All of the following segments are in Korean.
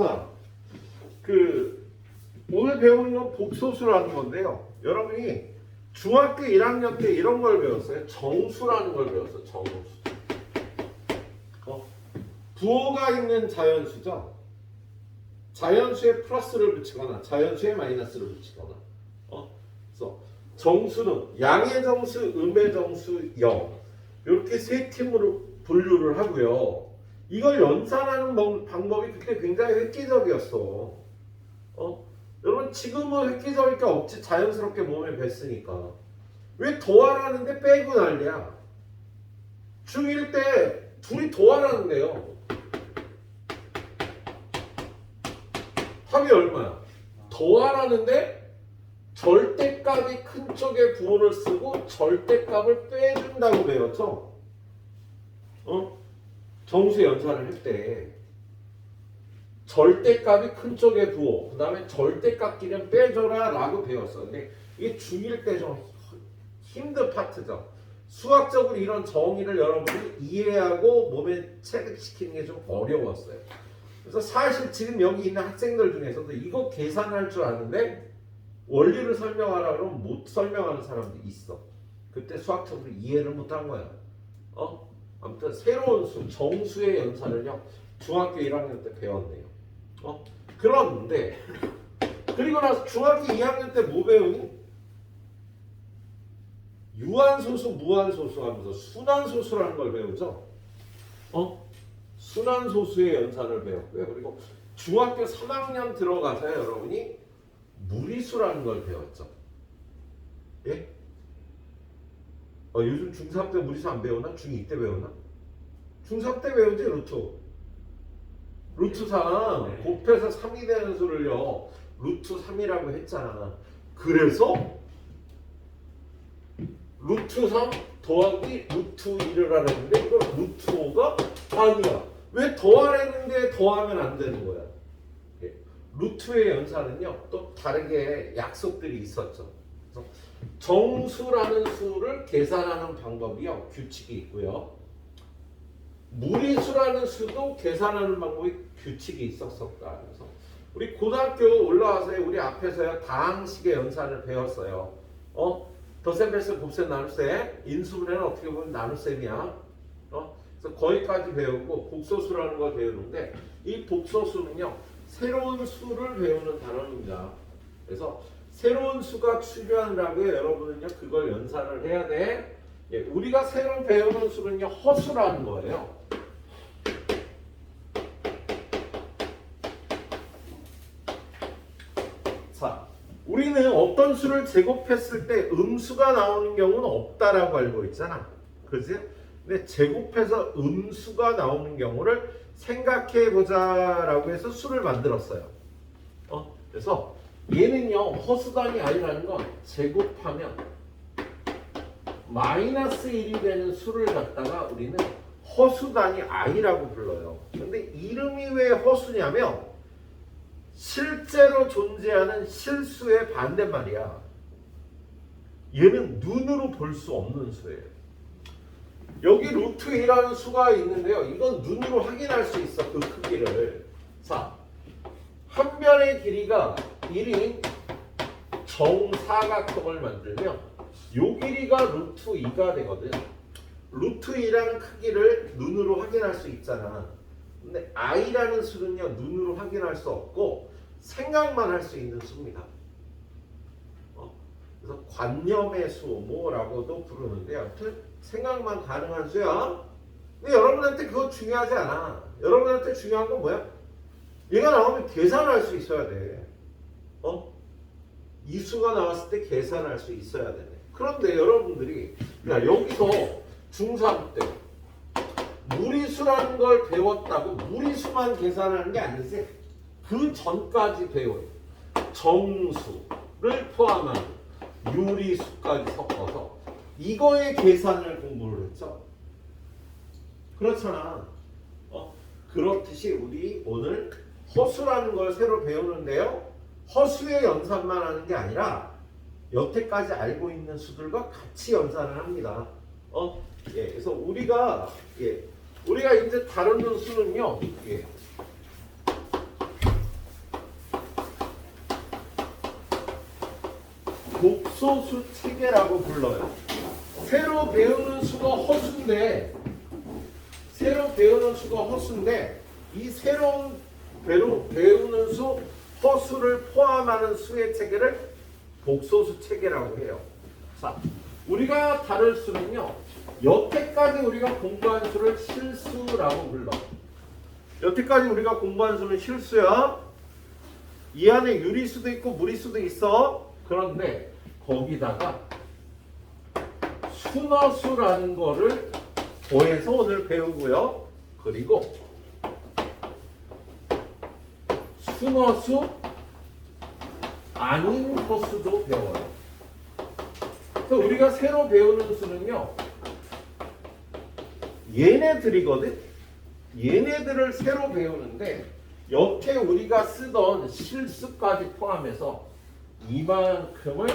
자, 오늘 배우는 건 복소수라는 건데요. 여러분이 중학교 1학년 때 이런 걸 배웠어요. 정수라는 걸 배웠어요. 정수. 부호가 있는 자연수죠. 자연수에 플러스를 붙이거나 자연수에 마이너스를 붙이거나. 그래서 정수는 양의 정수, 음의 정수, 영 이렇게 세 팀으로 분류를 하고요. 이걸 연산하는 방법이 그때 굉장히 획기적이었어. 여러분 지금은 획기적일 게 없지. 자연스럽게 몸에 뱄으니까. 왜 더하라는데 빼고 난리야. 중1 때 둘이 더하라는데요. 합이 얼마야? 더하라는데 절대값이 큰 쪽에 부호를 쓰고 절대값을 빼준다고 배웠죠? 정수 연산을 할 때 절대값이 큰 쪽에 부호, 그 다음에 절대값끼리는 빼줘라 라고 배웠어. 근데 이게 중1 때 좀 힘든 파트죠. 수학적으로 이런 정의를 여러분이 이해하고 몸에 체득시키는 게 좀 어려웠어요. 그래서 사실 지금 여기 있는 학생들 중에서도 이거 계산할 줄 아는데 원리를 설명하라 그러면 못 설명하는 사람도 있어. 그때 수학적으로 이해를 못한 거야. 아무튼 새로운 수, 정수의 연산을요 중학교 1학년 때 배웠네요. 그런데 그리고 나서 중학교 2학년 때 뭐 배우니? 유한소수, 무한소수 하면서 순환소수라는 걸 배우죠. 순환소수의 연산을 배웠고요. 그리고 중학교 3학년 들어가서 여러분이 무리수라는 걸 배웠죠. 예? 요즘 중3 때 무리수 안 배우나? 중2 때 배우나? 중3 때 배우지 루트. 루트 3 곱해서 3이 되는 수를요 루트 3이라고 했잖아. 그래서 루트 3 더하기 루트 1을 하라는데 이거 루트 5가 아니야. 왜 더하라는데 더하면 안 되는 거야. 루트의 연산은요 또 다르게 약속들이 있었죠. 그래서 정수라는 수를 계산하는 방법이요 규칙이 있고요. 무리수라는 수도 계산하는 방법이 규칙이 있었었다. 그래서 우리 고등학교 올라와서 우리 앞에서요 다항식의 연산을 배웠어요. 덧셈, 뺄셈, 곱셈, 나눗셈, 인수분해는 어떻게 보면 나눗셈이야. 그래서 거기까지 배우고 복소수라는 걸 배우는데 이 복소수는요 새로운 수를 배우는 단어입니다. 그래서 새로운 수가 출현하고요 여러분은요 그걸 연산을 해야 돼. 우리가 새로 배우는 수는요 허수라는 거예요. 자, 우리는 어떤 수를 제곱했을 때 음수가 나오는 경우는 없다라고 알고 있잖아. 그지? 근데 제곱해서 음수가 나오는 경우를 생각해 보자라고 해서 수를 만들었어요. 그래서 얘는요 허수단위 i라는 건 제곱하면 마이너스 1이 되는 수를 갖다가 우리는 허수단위 i라고 불러요. 근데 이름이 왜 허수냐면 실제로 존재하는 실수의 반대말이야. 얘는 눈으로 볼 수 없는 수예요. 여기 루트 2라는 수가 있는데요. 이건 눈으로 확인할 수 있어. 그 크기를. 자, 한 변의 길이가 1인 정사각형을 만들면 요 길이가 루트 2가 되거든. 루트 2라는 크기를 눈으로 확인할 수 있잖아. 근데 i라는 수는요 눈으로 확인할 수 없고 생각만 할 수 있는 수입니다. 그래서 관념의 수 뭐라고도 부르는데 아무튼 생각만 가능한 수야. 근데 여러분한테 그거 중요하지 않아. 여러분한테 중요한 건 뭐야? 얘가 나오면 계산할 수 있어야 돼. 이 수가 나왔을 때 계산할 수 있어야 되네. 그런데 여러분들이 야 여기서 중3 때 무리수라는 걸 배웠다고 무리수만 계산하는 게 아니지. 그 전까지 배운 정수를 포함한 유리수까지 섞어서 이거의 계산을 공부를 했죠. 그렇잖아. 그렇듯이 우리 오늘 허수라는 걸 새로 배우는데요. 허수의 연산만 하는 게 아니라 여태까지 알고 있는 수들과 같이 연산을 합니다. 그래서 우리가 이제 다루는 수는요. 복소수 체계라고 불러요. 새로 배우는 수가 허수인데 이 새로운 배우는 수 허수를 포함하는 수의 체계를 복소수 체계라고 해요. 자, 우리가 다룰 수는요. 여태까지 우리가 공부한 수를 실수라고 불러. 여태까지 우리가 공부한 수는 실수야. 이 안에 유리수도 있고 무리수도 있어. 그런데 거기다가 순허수라는 거를 더해서 오늘 배우고요. 그리고 순허수 아닌 허수도 배워요. 그래서 우리가 새로 배우는 수는요. 얘네들이거든. 얘네들을 새로 배우는데 여태 우리가 쓰던 실수까지 포함해서 이만큼을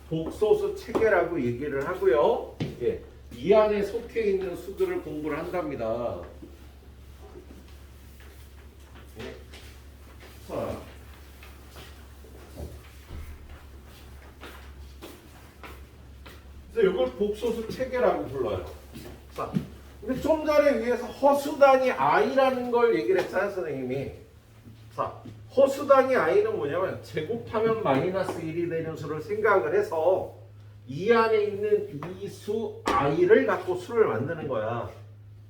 복소수 체계라고 얘기를 하고요. 예, 이 안에 속해 있는 수들을 공부를 한답니다. 예. 자, 그래서 이걸 복소수 체계라고 불러요. 자, 근데 좀 전에 위에서 허수단위 i라는 걸 얘기를 했잖아요, 선생님이. 자, 허수단위 i는 뭐냐면 제곱하면 마이너스 1이 되는 수를 생각을 해서 이 안에 있는 이 수 i를 갖고 수를 만드는 거야.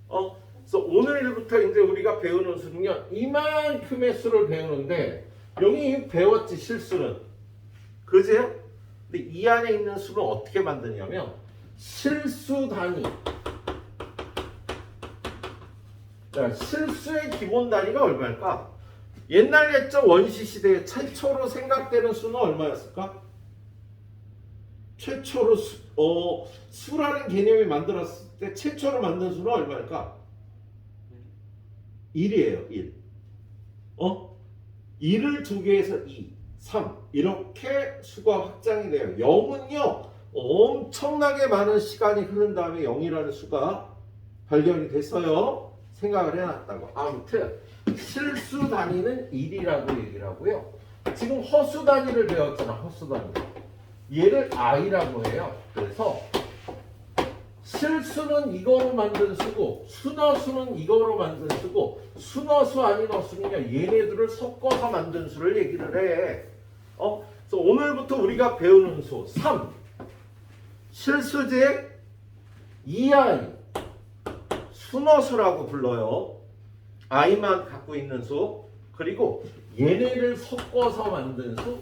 그래서 오늘부터 이제 우리가 배우는 수는요, 이만큼의 수를 배우는데 여기 배웠지 실수는, 그죠? 근데 이 안에 있는 수는 어떻게 만드냐면 실수 단위. 자, 실수의 기본 단위가 얼마일까? 옛날 옛적 원시 시대에 최초로 생각되는 수는 얼마였을까? 최초로 수라는 개념이 만들었을 때 최초로 만든 수는 얼마일까? 1이에요. 1. 1을 두 개에서 2, 3 이렇게 수가 확장이 돼요. 0은요 엄청나게 많은 시간이 흐른 다음에 0이라는 수가 발견이 됐어요. 생각을 해놨다고. 아무튼 실수 단위는 1이라고 얘기를 하고요. 지금 허수 단위를 배웠잖아. 허수 단위. 얘를 i라고 해요. 그래서 실수는 이거로 만든 수고 순허수는 이거로 만든 수고 순허수 아닌 허수는요 얘네들을 섞어서 만든 수를 얘기를 해. 그래서 오늘부터 우리가 배우는 수 3 실수제 2i 순허수라고 불러요. i만 갖고 있는 수. 그리고 얘네를 섞어서 만든 수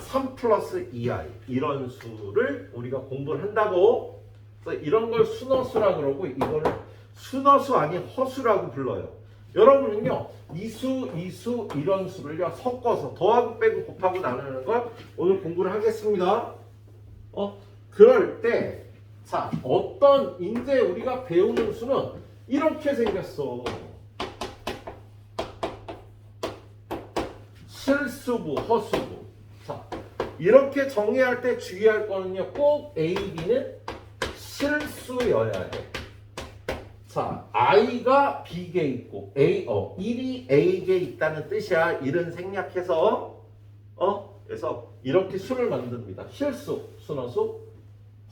3 플러스 2i 이런 수를 우리가 공부를 한다고. 그래서 이런 걸 순허수라고 그러고 이거를 순허수 아닌 허수라고 불러요. 여러분은요 이수, 이수 이런 수를요 섞어서 더하고 빼고 곱하고 나누는 걸 오늘 공부를 하겠습니다. 그럴 때 자 어떤 이제 우리가 배우는 수는 이렇게 생겼어. 실수부, 허수부. 자, 이렇게 정의할 때 주의할 거는요. 꼭 A, B는 실수여야 돼. 자, I가 B에 있고 1이 A에 있다는 뜻이야. 이런 생략해서 그래서 이렇게 수를 만듭니다. 실수, 순허수,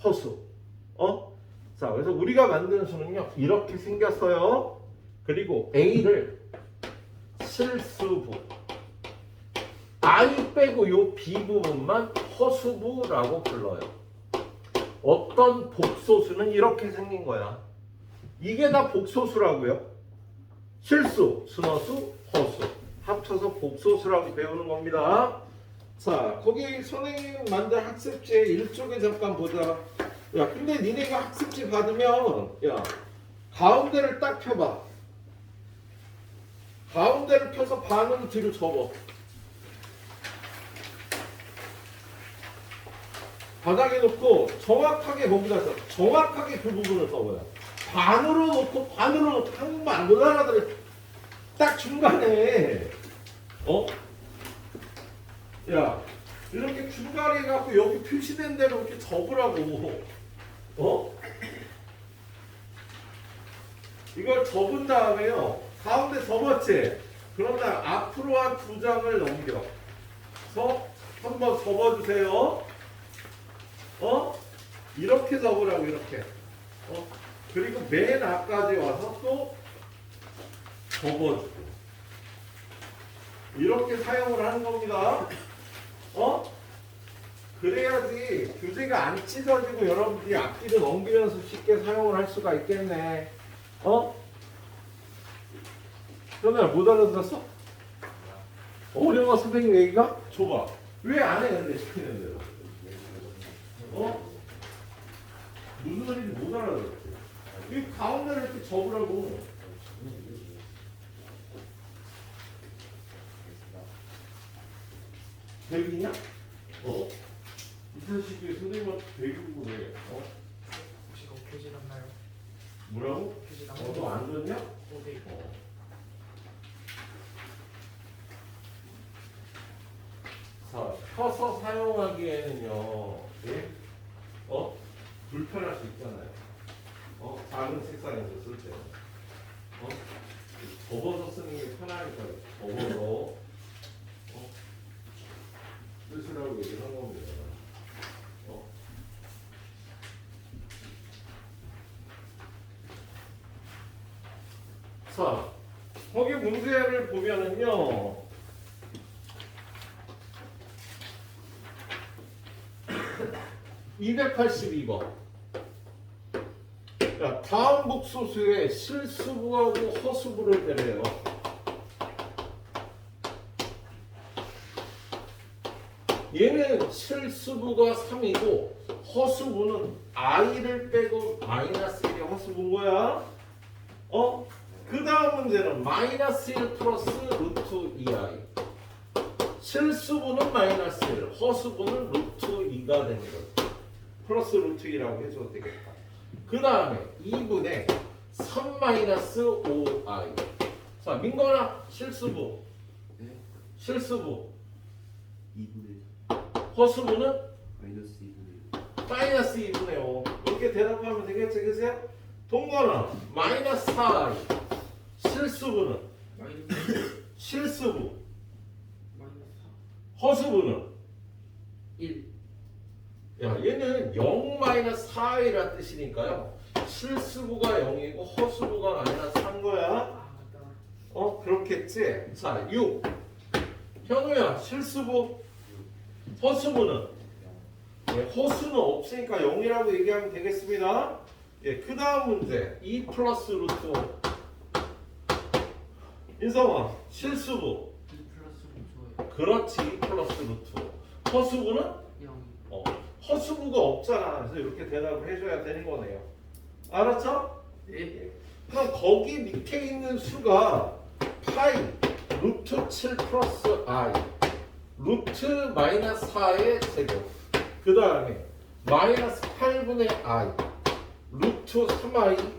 허수. 자, 그래서 우리가 만든 수는요. 이렇게 생겼어요. 그리고 A를 실수부. I 빼고 요 B 부분만 허수부라고 불러요. 어떤 복소수는 이렇게 생긴 거야. 이게 다 복소수라고요. 실수, 순허수, 허수 합쳐서 복소수라고 배우는 겁니다. 자, 거기 선생님 만든 학습지 1쪽에 잠깐 보자. 야, 근데 니네가 학습지 받으면 야 가운데를 딱 펴봐. 가운데를 펴서 반으로 뒤로 접어. 바닥에 놓고 정확하게 거기다 써. 정확하게 그 부분을 써봐요. 반으로 놓고 한국말 못 알아들어. 딱 중간에 야 이렇게 중간에 해갖고 여기 표시된 대로 이렇게 접으라고. 이걸 접은 다음에요 가운데 접었지. 그런 다음 앞으로 한 2장을 넘겨. 그래서 한번 접어주세요. 이렇게 적으라고 이렇게. 그리고 맨 앞까지 와서 또 접어주고. 이렇게 사용을 하는 겁니다. 그래야지 교재가 안 찢어지고 여러분들이 앞뒤로 넘기면서 쉽게 사용을 할 수가 있겠네. 현우야 못 알아들었어? 어려워 선생님 얘기가? 줘봐. 왜 안 해 근데 시키는 대로? 무슨 소리인지 못 알아들었지? 이 가운데를 이렇게 접으라고. 백이냐? 이사시기에 선생님한테 백이고 왜? 혹시 그거 교재 남나요? 뭐라고? 교재 너 안 줬냐? 네. 자, 펴서 사용하기에는요, 예? 불편할 수 있잖아요. 작은 책상에서 쓸 때. 접어서 쓰는 게 편하니까 접어서 쓰시라고 얘기를 한 겁니다. 자, 거기 문제를 보면은요, (282번) 자, 다음 복소수에 실수부하고 허수부를 빼래요. 얘는 실수부가 3이고 허수부는 i를 빼고 마이너스 1이 허수부인 거야. 그 다음 문제는 마이너스 1 플러스 루트 2i. 실수부는 마이너스 1, 허수부는 루트 2가 되는 거지. 플러스 루트 2라고 해줘도 되겠다. 그 다음에 2분의 3 마이너스 5i. 자, 민건아, 실수부. 실수부. 2분의 허수부는 마이너스 2분의 마이너스 2분의 5. 이렇게 대답하면 되겠지, 그죠? 동건아, 마이너스 4i. 실수부는 실수부. 허수부는 1. 야, 얘는 0 마이너스 4i라 뜻이니까요. 실수부가 0이고 허수부가 마이너스 3 거야. 맞다. 그렇겠지? 자, 6. 현우야, 실수부. 허수부는? 예, 허수는 없으니까 0이라고 얘기하면 되겠습니다. 예, 그 다음 문제. 2 플러스 루트 5. 인성아, 실수부. 2 플러스 5 좋아요. 그렇지, 2 플러스 루트 5. 허수부는? 0. 허수부가 없잖아. 그래서 이렇게 대답을 해줘야 되는 거네요. 알았죠? 네. 그럼 거기 밑에 있는 수가 파이 루트 7 플러스 i 루트 마이너스 4의 제곱 그 다음에 마이너스 8분의 i 루트 3i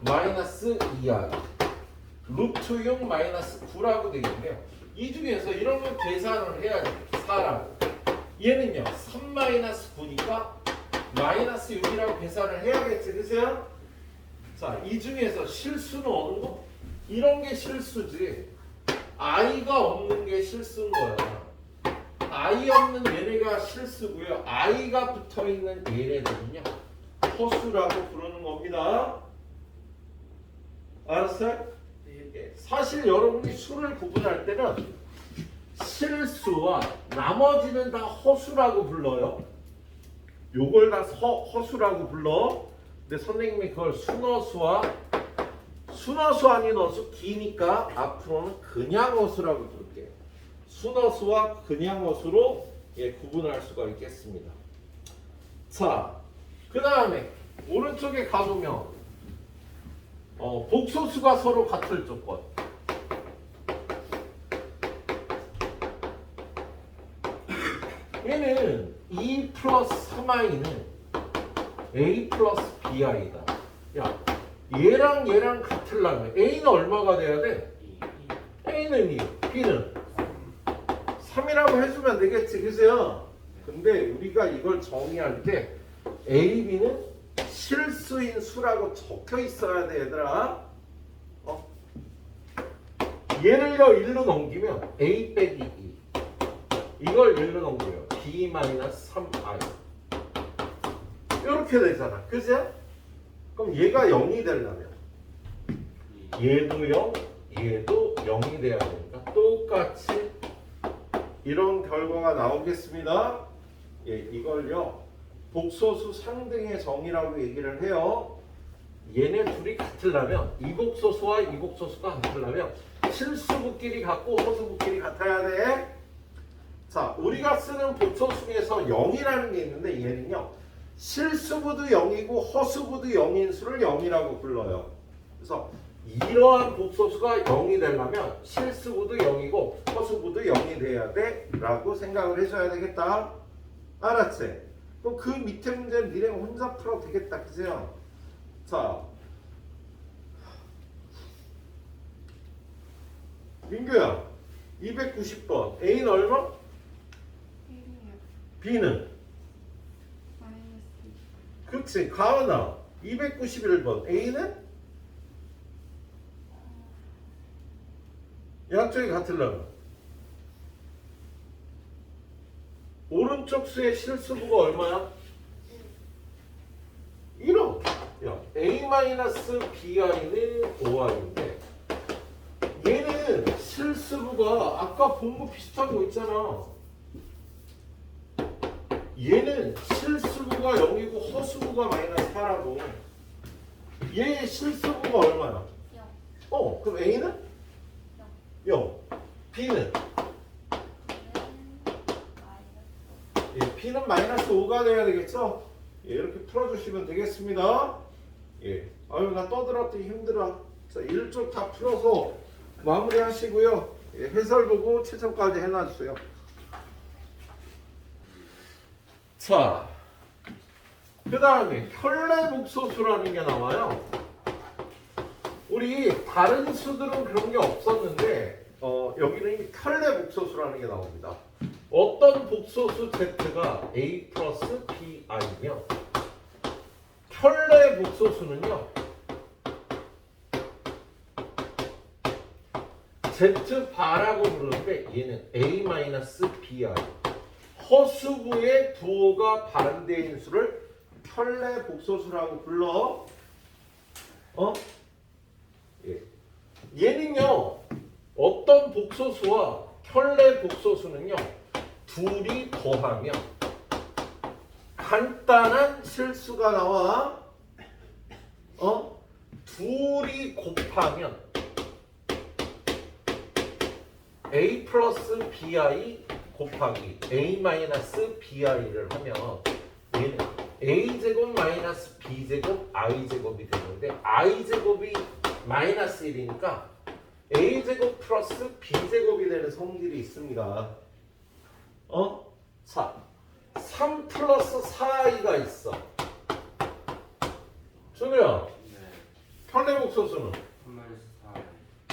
마이너스 2i 루트 6 마이너스 9라고 되겠네요. 이 중에서 이런 걸 계산을 해야지. 4라고 얘는요 3 마이너스 9니까 마이너스 6이라고 계산을 해야겠지. 그죠? 자, 이 중에서 실수는 어느 거? 이런 게 실수지. i가 없는 게 실수인 거야. i 없는 얘네가 실수고요. i가 붙어있는 얘네들은요. 허수라고 부르는 겁니다. 알았어요? 네. 사실 여러분이 수를 구분할 때는 실수와 나머지는 다 허수라고 불러요. 요걸 다 허수라고 불러. 근데 선생님이 그걸 순어수와 순어수 아닌 어수 기니까 앞으로는 그냥 어수라고 부를게요. 순어수와 그냥 어수로 구분할 수가 있겠습니다. 자, 그 다음에 오른쪽에 가보면 복소수가 서로 같을 조건. 얘는 2 플러스 3i는 a 플러스 bi다. 야, 얘랑 얘랑 같으려면 a는 얼마가 돼야 돼? a는 2, b는 3이라고 해주면 되겠지, 그죠? 근데 우리가 이걸 정의할 때 a, b는 실수인 수라고 적혀 있어야 돼, 얘들아. 얘를요 1로 넘기면 a 빼기 2 이걸 1로 넘겨요. b 마이너스 3i 이렇게 되잖아. 그죠? 그럼 얘가 0이 되려면 얘도 0, 얘도 0이 돼야 되니까 똑같이 이런 결과가 나오겠습니다. 예, 이걸요 복소수 상등의 정의라고 얘기를 해요. 얘네 둘이 같으려면 이 복소수와 이 복소수가 같으려면 실수부끼리 같고 허수부끼리 같아야 돼. 자, 우리가 쓰는 복소 중에서 0이라는 게 있는데 얘는요 실수부도 0이고 허수부도 0인 수를 0이라고 불러요. 그래서 이러한 복소수가 0이 되려면 실수부도 0이고 허수부도 0이 돼야 돼 라고 생각을 해줘야 되겠다. 알았지? 그럼 그 밑에 문제는 니네가 혼자 풀어도 되겠다. 그죠? 자, 민규야 290번 A는 얼마? 1이요. B는? 마이너스. 그렇지. 가은아 291번 A는? 양쪽이 같으려면 오른쪽 수의 실수부가 얼마야? 1호. 야, A-BI는 5I인데 얘는 실수부가 아까 본 거 비슷한 거 있잖아. 얘는 실수부가 0이고 허수부가 마이너스 8하고 얘의 실수부가 얼마야? 0. 그럼 A는? 0. B는? 마이너스. 예, B는 마이너스 5가 돼야 되겠죠? 예, 이렇게 풀어주시면 되겠습니다. 예. 아유, 나 떠들었더니 힘들어. 자, 1쪽 다 풀어서 마무리 하시고요. 예, 해설 보고 7점까지 해놔주세요. 자, 그 다음에 혈례복소수라는 게 나와요. 우리 다른 수들은 그런 게 없었는데 여기는 이 혈례복소수라는 게 나옵니다. 어떤 복소수 Z가 A 플러스 BI며 혈례복소수는요 Z바라고 부르는데 얘는 A 마이너스 BI 허수부의 부호가 발음된 수를 혈례복소수라고 불러. 예. 얘는요 어떤 복소수와 혈례복소수는요 둘이 더하면 간단한 실수가 나와. 둘이 곱하면 A 플러스 BI 곱하기 A 마이너스 BI를 하면 얘는 A제곱 마이너스 B제곱 I제곱이 되는데 I제곱이 마이너스 1이니까 A제곱 플러스 B제곱이 되는 성질이 있습니다. 자, 3 플러스 4i가 있어. 준우야, 네. 혈례복소수는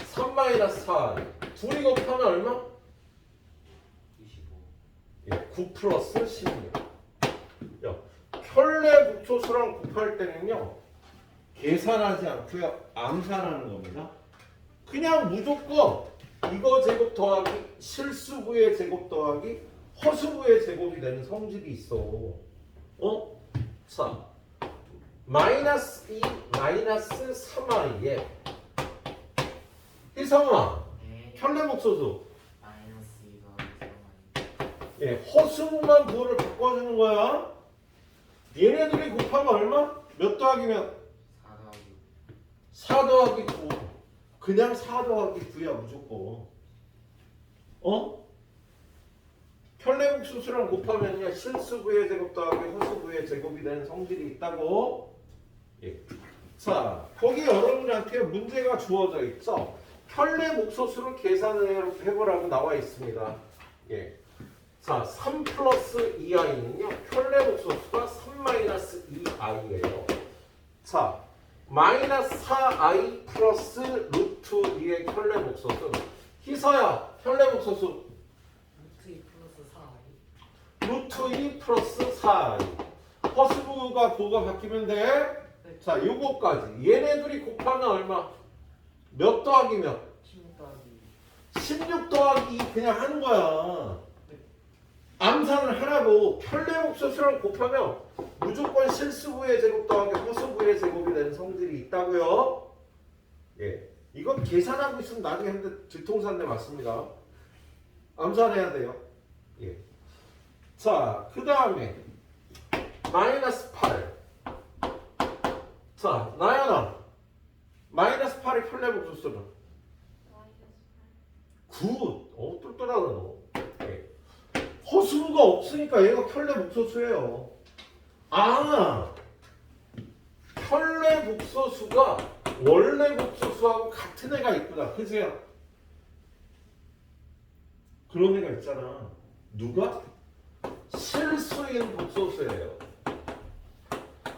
3 마이너스 4i. 둘이 곱하면 얼마? 25. 예, 9 플러스 16. 야, 혈례복소수랑 곱할 때는요 계산하지 않고요 암산하는 겁니다. 그냥 무조건 이거 제곱 더하기 실수부의 제곱 더하기 허수부의 제곱이 되는 성질이 있어. 자, 마이너스 2 마이너스 3i에 희성아 네. 혈례복소수 마이너스 2가 예, 허수부만 부호를 바꿔주는 거야. 얘네들이 곱하면 얼마? 몇 더하기면? 4 더하기 4 더하기 9. 그냥 4 더하기 9야 무조건. 혈례복소수랑 곱하면요 실수부의 제곱 더하기 허수부의 제곱이 되는 성질이 있다고. 예. 자, 거기 여러분한테 문제가 주어져 있죠. 혈례복소수를 계산을 해보라고 나와 있습니다. 예. 자, 3 플러스 2i는요 혈례복소수가 3 마이너스 2i예요. 자, 마이너스 4i 플러스 루트 2의 혈례복소수. 희서야, 혈례복소수 루트 2 플러스 4i 루트 2 플러스 4i. 허수부가 부호가 바뀌면 돼. 자, 요거까지. 얘네들이 곱하면 얼마? 몇 더하기 몇? 16 더하기 16 더하기 2 그냥 하는 거야. 암산을 하라고. 혈례복소수랑 곱하면 무조건 실수부의 제곱 더하기 허수부의 제곱이 되는 성질이 있다고요. 예, 이건 계산하고 있으면 나중에 근데 들통산대 맞습니다. 암산해야 돼요. 예. 자, 그 다음에 마이너스 8. 자, 나연아. 마이너스 8의 편례복소수는? 굿. 똘똘하다 너. 예. 허수부가 없으니까 얘가 편례복소수예요. 아, 편례복소수가 원래 복소수하고 같은 애가 있구나. 그지요? 그런 애가 있잖아. 누가? 실수인 복소수예요.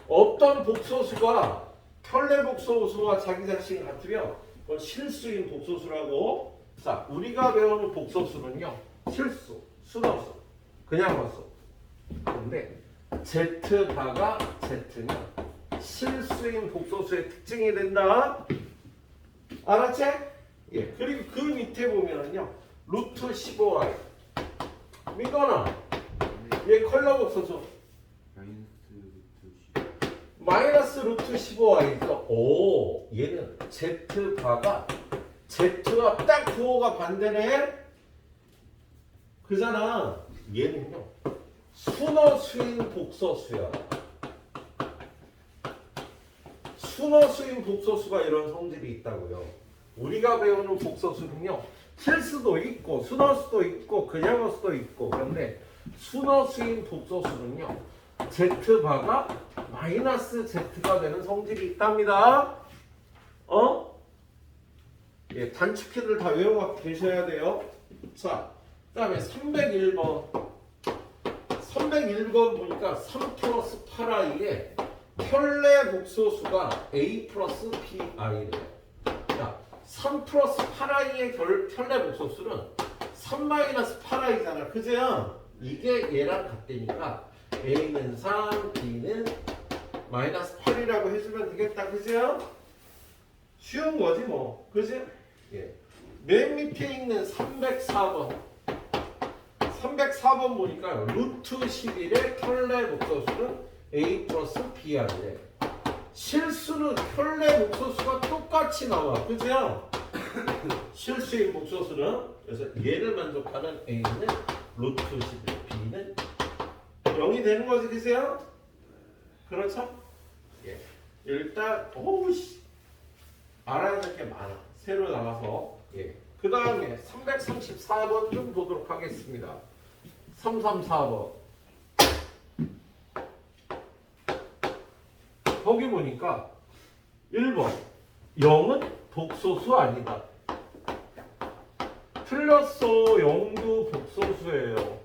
어떤 복소수가 편례복소수와 자기 자신이 같으면 그건 실수인 복소수라고. 자, 우리가 배우는 복소수는요, 실수, 순허수, 그냥 허수. 근데 Z바가 Z면 실수인 복소수의 특징이 된다. 알았지? 예. 그리고 그 밑에 보면은요, 루트 15y. 민건아, 얘 컬러 복소수. 마이너스 루트 15y죠. 오, 얘는 Z바가 Z와 딱 부호가 반대네. 그잖아. 얘는요, 순허수인 복소수야. 순허수인 복소수가 이런 성질이 있다고요. 우리가 배우는 복소수는요, 실수도 있고 순허수도 있고 그냥 허수도 있고. 그런데 순허수인 복소수는요, Z바가 마이너스 Z가 되는 성질이 있답니다. 예, 단축키를 다 외워갖고 계셔야 돼요. 자, 그 다음에 301번. 301번 보니까 3 플러스 8i에 편례 복소수가 a 플러스 bi래요. 자, 3 플러스 8i의 편례 복소수는 3 마이너스 8i잖아. 그죠? 이게 얘랑 같다니까 a는 3, b는 마이너스 8이라고 해주면 되겠다. 그죠? 쉬운 거지 뭐. 그지? 예. 맨 밑에 있는 304번. 304번 보니까 루트 11의 편례 복소수는 a 플러스 br래. 실수는 편례 복소수가 똑같이 나와. 그죠? 실수인 복소수는 그래서 얘를 만족하는 a는 루트 11, b는 0이 되는 거지. 그죠? 그렇죠? 예. 일단 오우씨 알아야 될 게 많아. 새로 나와서. 예. 그 다음에 334번 좀 보도록 하겠습니다. 334번. 거기 보니까 1번 0은 복소수 아니다. 틀렸어. 0도 복소수예요.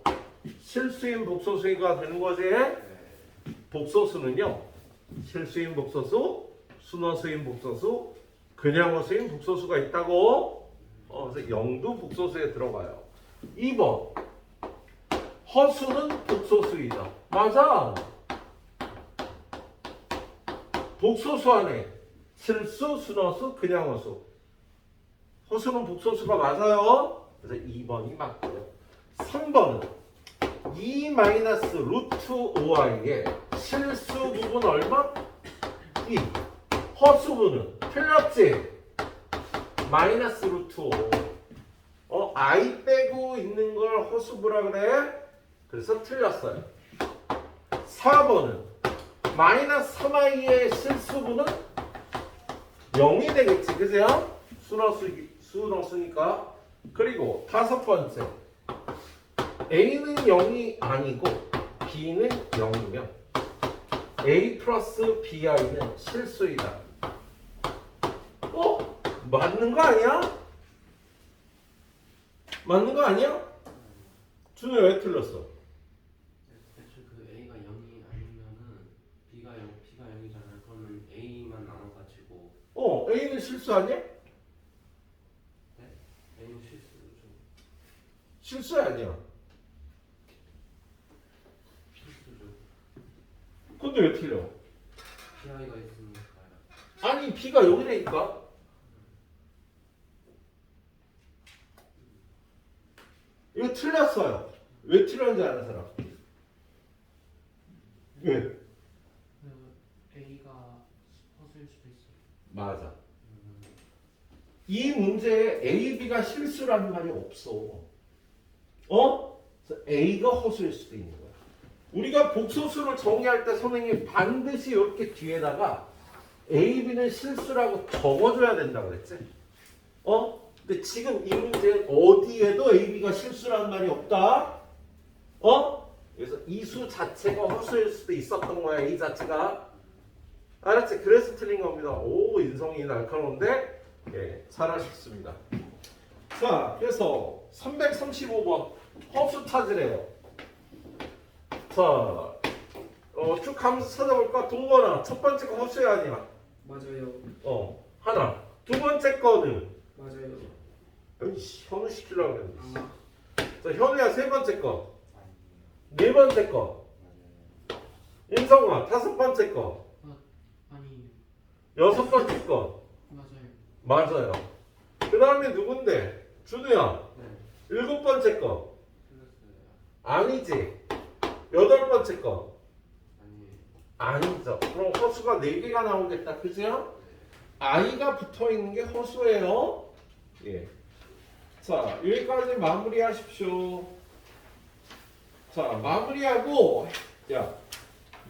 실수인 복소수가 되는 거지. 복소수는요, 실수인 복소수, 순허수인 복소수, 그냥 허수인 복소수가 있다고. 그래서 0도 복소수에 들어가요. 2번 허수는 복소수이다. 맞아. 복소수 안에 실수, 순허수, 그냥 허수. 허수는 복소수가 맞아요. 그래서 2번이 맞고요. 3번은 2 마이너스 루트 5i의 실수 부분 얼마? 2. 허수부는 틀렸지? 마이너스 루트 5. i 빼고 있는 걸 허수부라 그래? 그래서 틀렸어요. 4번은 마이너스 3i의 실수부는 0이 되겠지. 그죠? 순허수니까. 그리고 5번째. a는 0이 아니고 b는 0이면 a 플러스 bi는 실수이다. 맞는 거 아니야? 맞는 거 아니야? 준호 왜 틀렸어? 애초에 그 A가 0이 아니면은 B가 0이잖아요. 그러면 A만 나눠가지고 A는 실수 아니야? A는 실수죠. 실수 아니야. 실수죠. 근데 왜 틀려? PI가 있으니까요. 아니 B가 0이라니까. 이거 틀렸어요. 왜 틀렸는지 아는 사람? 왜? 맞아. 이 문제에 A, B가 실수라는 말이 없어. 그래서 A가 허수일 수도 있는 거야. 우리가 복소수를 정의할 때 선생님이 반드시 이렇게 뒤에다가 A, B는 실수라고 적어줘야 된다고 그랬지? 근데 지금 이 문제는 어디에도 A, B가 실수라는 말이 없다? 그래서 이 수 자체가 허수일 수도 있었던 거야, A 자체가. 알았지? 그래서 틀린 겁니다. 오, 인성이 날카로운데? 예, 잘하셨습니다. 자, 그래서 335번 허수 찾으래요. 자, 쭉 가면서 찾아볼까? 동건아, 첫 번째 거 허수야 아니야? 맞아요. 하나. 두 번째 거는 맞아요. 현우 시키려고 그랬는데. 자, 현우야 세 번째 거. 네 번째 거. 인성아 다섯 번째 거. 아니 여섯 번째 거. 맞아요. 맞아요. 그 다음에 누군데? 준우야. 네. 일곱 번째 거. 틀렸어요. 아니지. 여덟 번째 거. 아니 아니죠. 그럼 허수가 4개가 나오겠다. 그죠? I가 붙어 있는 게 허수예요. 예. 자, 여기까지 마무리하십시오. 자, 마무리하고, 야,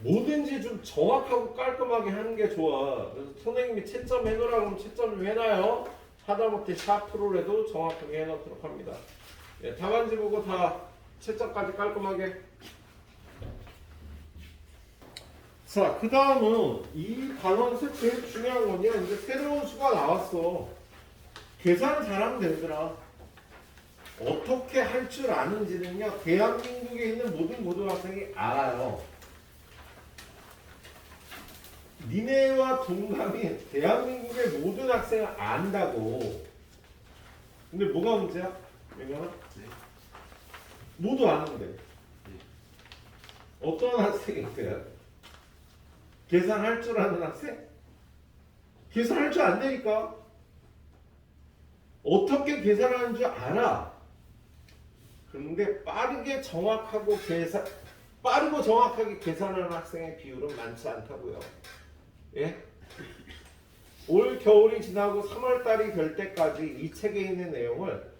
뭐든지 좀 정확하고 깔끔하게 하는 게 좋아. 그래서 선생님이 채점 해놓으라고 하면 채점 좀 해놔요. 하다못해 샤프로라도 정확하게 해놓도록 합니다. 예, 답안지 보고 다 채점까지 깔끔하게. 자, 그 다음은 이 단원에서 제일 중요한 건요. 이제 새로운 수가 나왔어. 계산 잘하면 되더라. 어떻게 할 줄 아는지는요. 대한민국에 있는 모든 고등학생이 알아요. 니네와 동감이 대한민국의 모든 학생을 안다고. 근데 뭐가 문제야? 명현아? 네. 모두 아는데. 어떤 학생이 돼요? 계산할 줄 아는 학생? 계산할 줄 안 되니까. 어떻게 계산하는 줄 알아. 그런데 빠르고 정확하게 계산하는 학생의 비율은 많지 않다고요. 예? 올 겨울이 지나고 3월 달이 될 때까지 이 책에 있는 내용을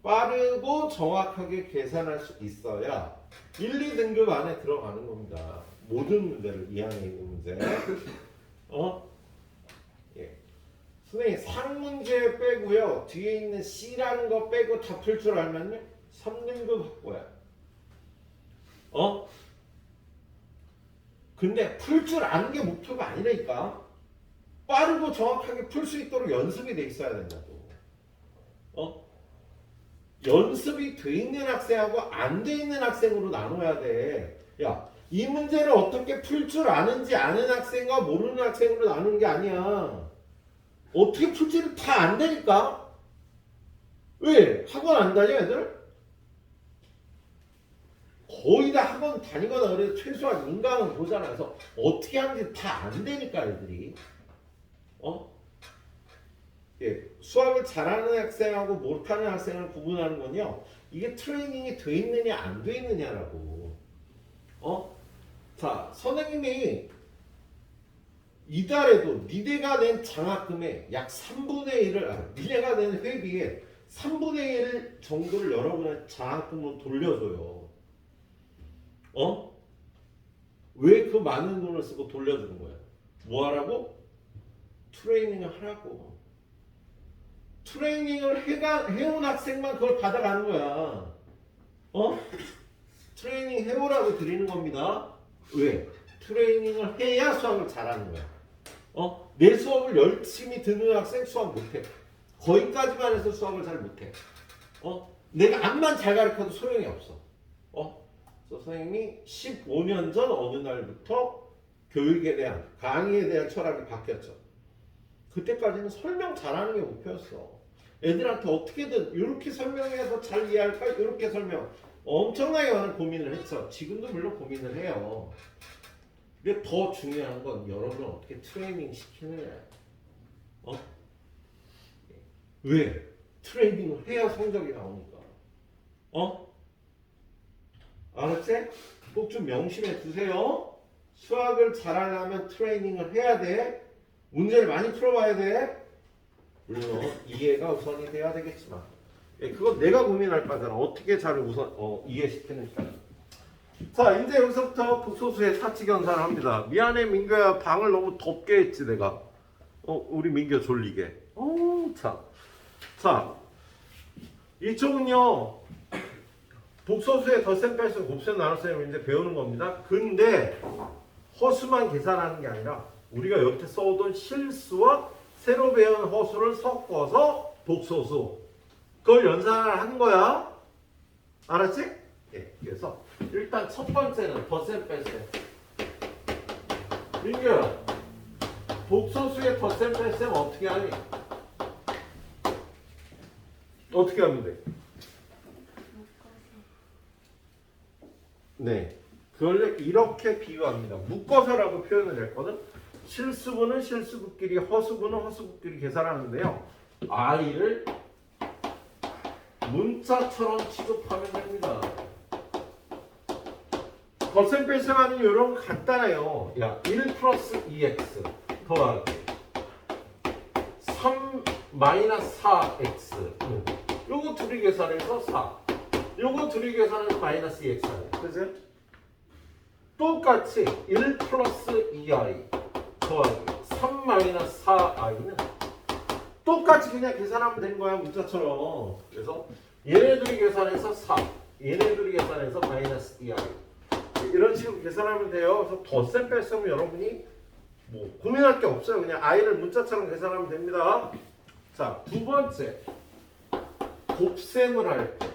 빠르고 정확하게 계산할 수 있어야 1, 2등급 안에 들어가는 겁니다. 모든 문제를 2학년에 있는 문제. 예. 선생님 상문제 빼고요. 뒤에 있는 C라는 거 빼고 다 풀 줄 알면요. 3등급 확보야. 근데 풀 줄 아는 게 목표가 아니라니까. 빠르고 정확하게 풀 수 있도록 연습이 돼 있어야 된다고. 연습이 돼 있는 학생하고 안 돼 있는 학생으로 나눠야 돼. 야, 이 문제를 어떻게 풀 줄 아는지 아는 학생과 모르는 학생으로 나누는 게 아니야. 어떻게 풀지를 다 안 되니까. 왜? 학원 안 다녀 애들? 거의 다 학원 다니거나 그래도 최소한 인강은 보잖아. 그래서 어떻게 하는지 다 안 되니까 애들이. 예, 수학을 잘하는 학생하고 못하는 학생을 구분하는 건요. 이게 트레이닝이 돼 있느냐 안 돼 있느냐라고. 자, 선생님이 이달에도 니네가 낸 장학금의 약 3분의 1을 니네가 낸 회비의 3분의 1 정도를 여러분의 장학금으로 돌려줘요. 왜 그 많은 돈을 쓰고 돌려주는 거야? 뭐 하라고? 트레이닝을 하라고. 트레이닝을 해온 학생만 그걸 받아가는 거야. 트레이닝 해오라고 드리는 겁니다. 왜? 트레이닝을 해야 수학을 잘하는 거야. 내 수업을 열심히 듣는 학생 수학 못해. 거기까지만 해서 수학을 잘 못해. 내가 암만 잘 가르쳐도 소용이 없어. 그래서 선생님이 15년 전 어느 날부터 교육에 대한 강의에 대한 철학이 바뀌었죠. 그때까지는 설명 잘하는 게 목표였어. 애들한테 어떻게든 이렇게 설명해서 잘 이해할까? 이렇게 설명. 엄청나게 많은 고민을 했어. 지금도 물론 고민을 해요. 근데 더 중요한 건 여러분을 어떻게 트레이닝 시키느냐. 왜? 트레이닝을 해야 성적이 나오니까. 알았지? 꼭 좀 명심해 두세요. 수학을 잘하려면 트레이닝을 해야 돼. 문제를 많이 풀어봐야 돼. 물론 이해가 우선이 돼야 되겠지만, 예, 그건 내가 고민할 바잖아. 어떻게 잘 우선 이해시키는가. 자, 이제 여기서부터 복소수의 사칙연산을 합니다. 미안해 민규야, 방을 너무 덥게 했지 내가. 우리 민규 졸리게. 자, 이쪽은요 복소수의 덧셈 뺄셈 곱셈 나눗셈을 이제 배우는 겁니다. 근데 허수만 계산하는 게 아니라 우리가 여태 써오던 실수와 새로 배운 허수를 섞어서 복소수 그걸 연산을 한 거야. 알았지? 예, 그래서 일단 첫 번째는 덧셈 뺄셈. 민규야, 복소수의 덧셈 뺄셈 어떻게 하니? 어떻게 하면 돼? 네, 그걸 이렇게 비유합니다. 묶어서라고 표현을 했거든. 실수분은 실수분끼리, 허수분은 허수분끼리 계산하는데요. i를 문자처럼 취급하면 됩니다. 덧셈 뺄셈하는 이런 거 간단해요. 야, 1 플러스 2x 더하기 3 마이너스 4x 요거 둘이 계산해서 4 요거 둘이 계산해서 마이너스 2x 아니야. 그치? 똑같이 1 플러스 2i 더하기 3 마이너스 4i는 똑같이 그냥 계산하면 되는 거야. 문자처럼. 그래서 얘네들이 계산해서 4 얘네들이 계산해서 마이너스 2i 이런 식으로 계산하면 돼요. 그래서 덧셈 뺄셈은 여러분이 뭐 고민할 게 없어요. 그냥 i를 문자처럼 계산하면 됩니다. 자, 두 번째 곱셈을 할 때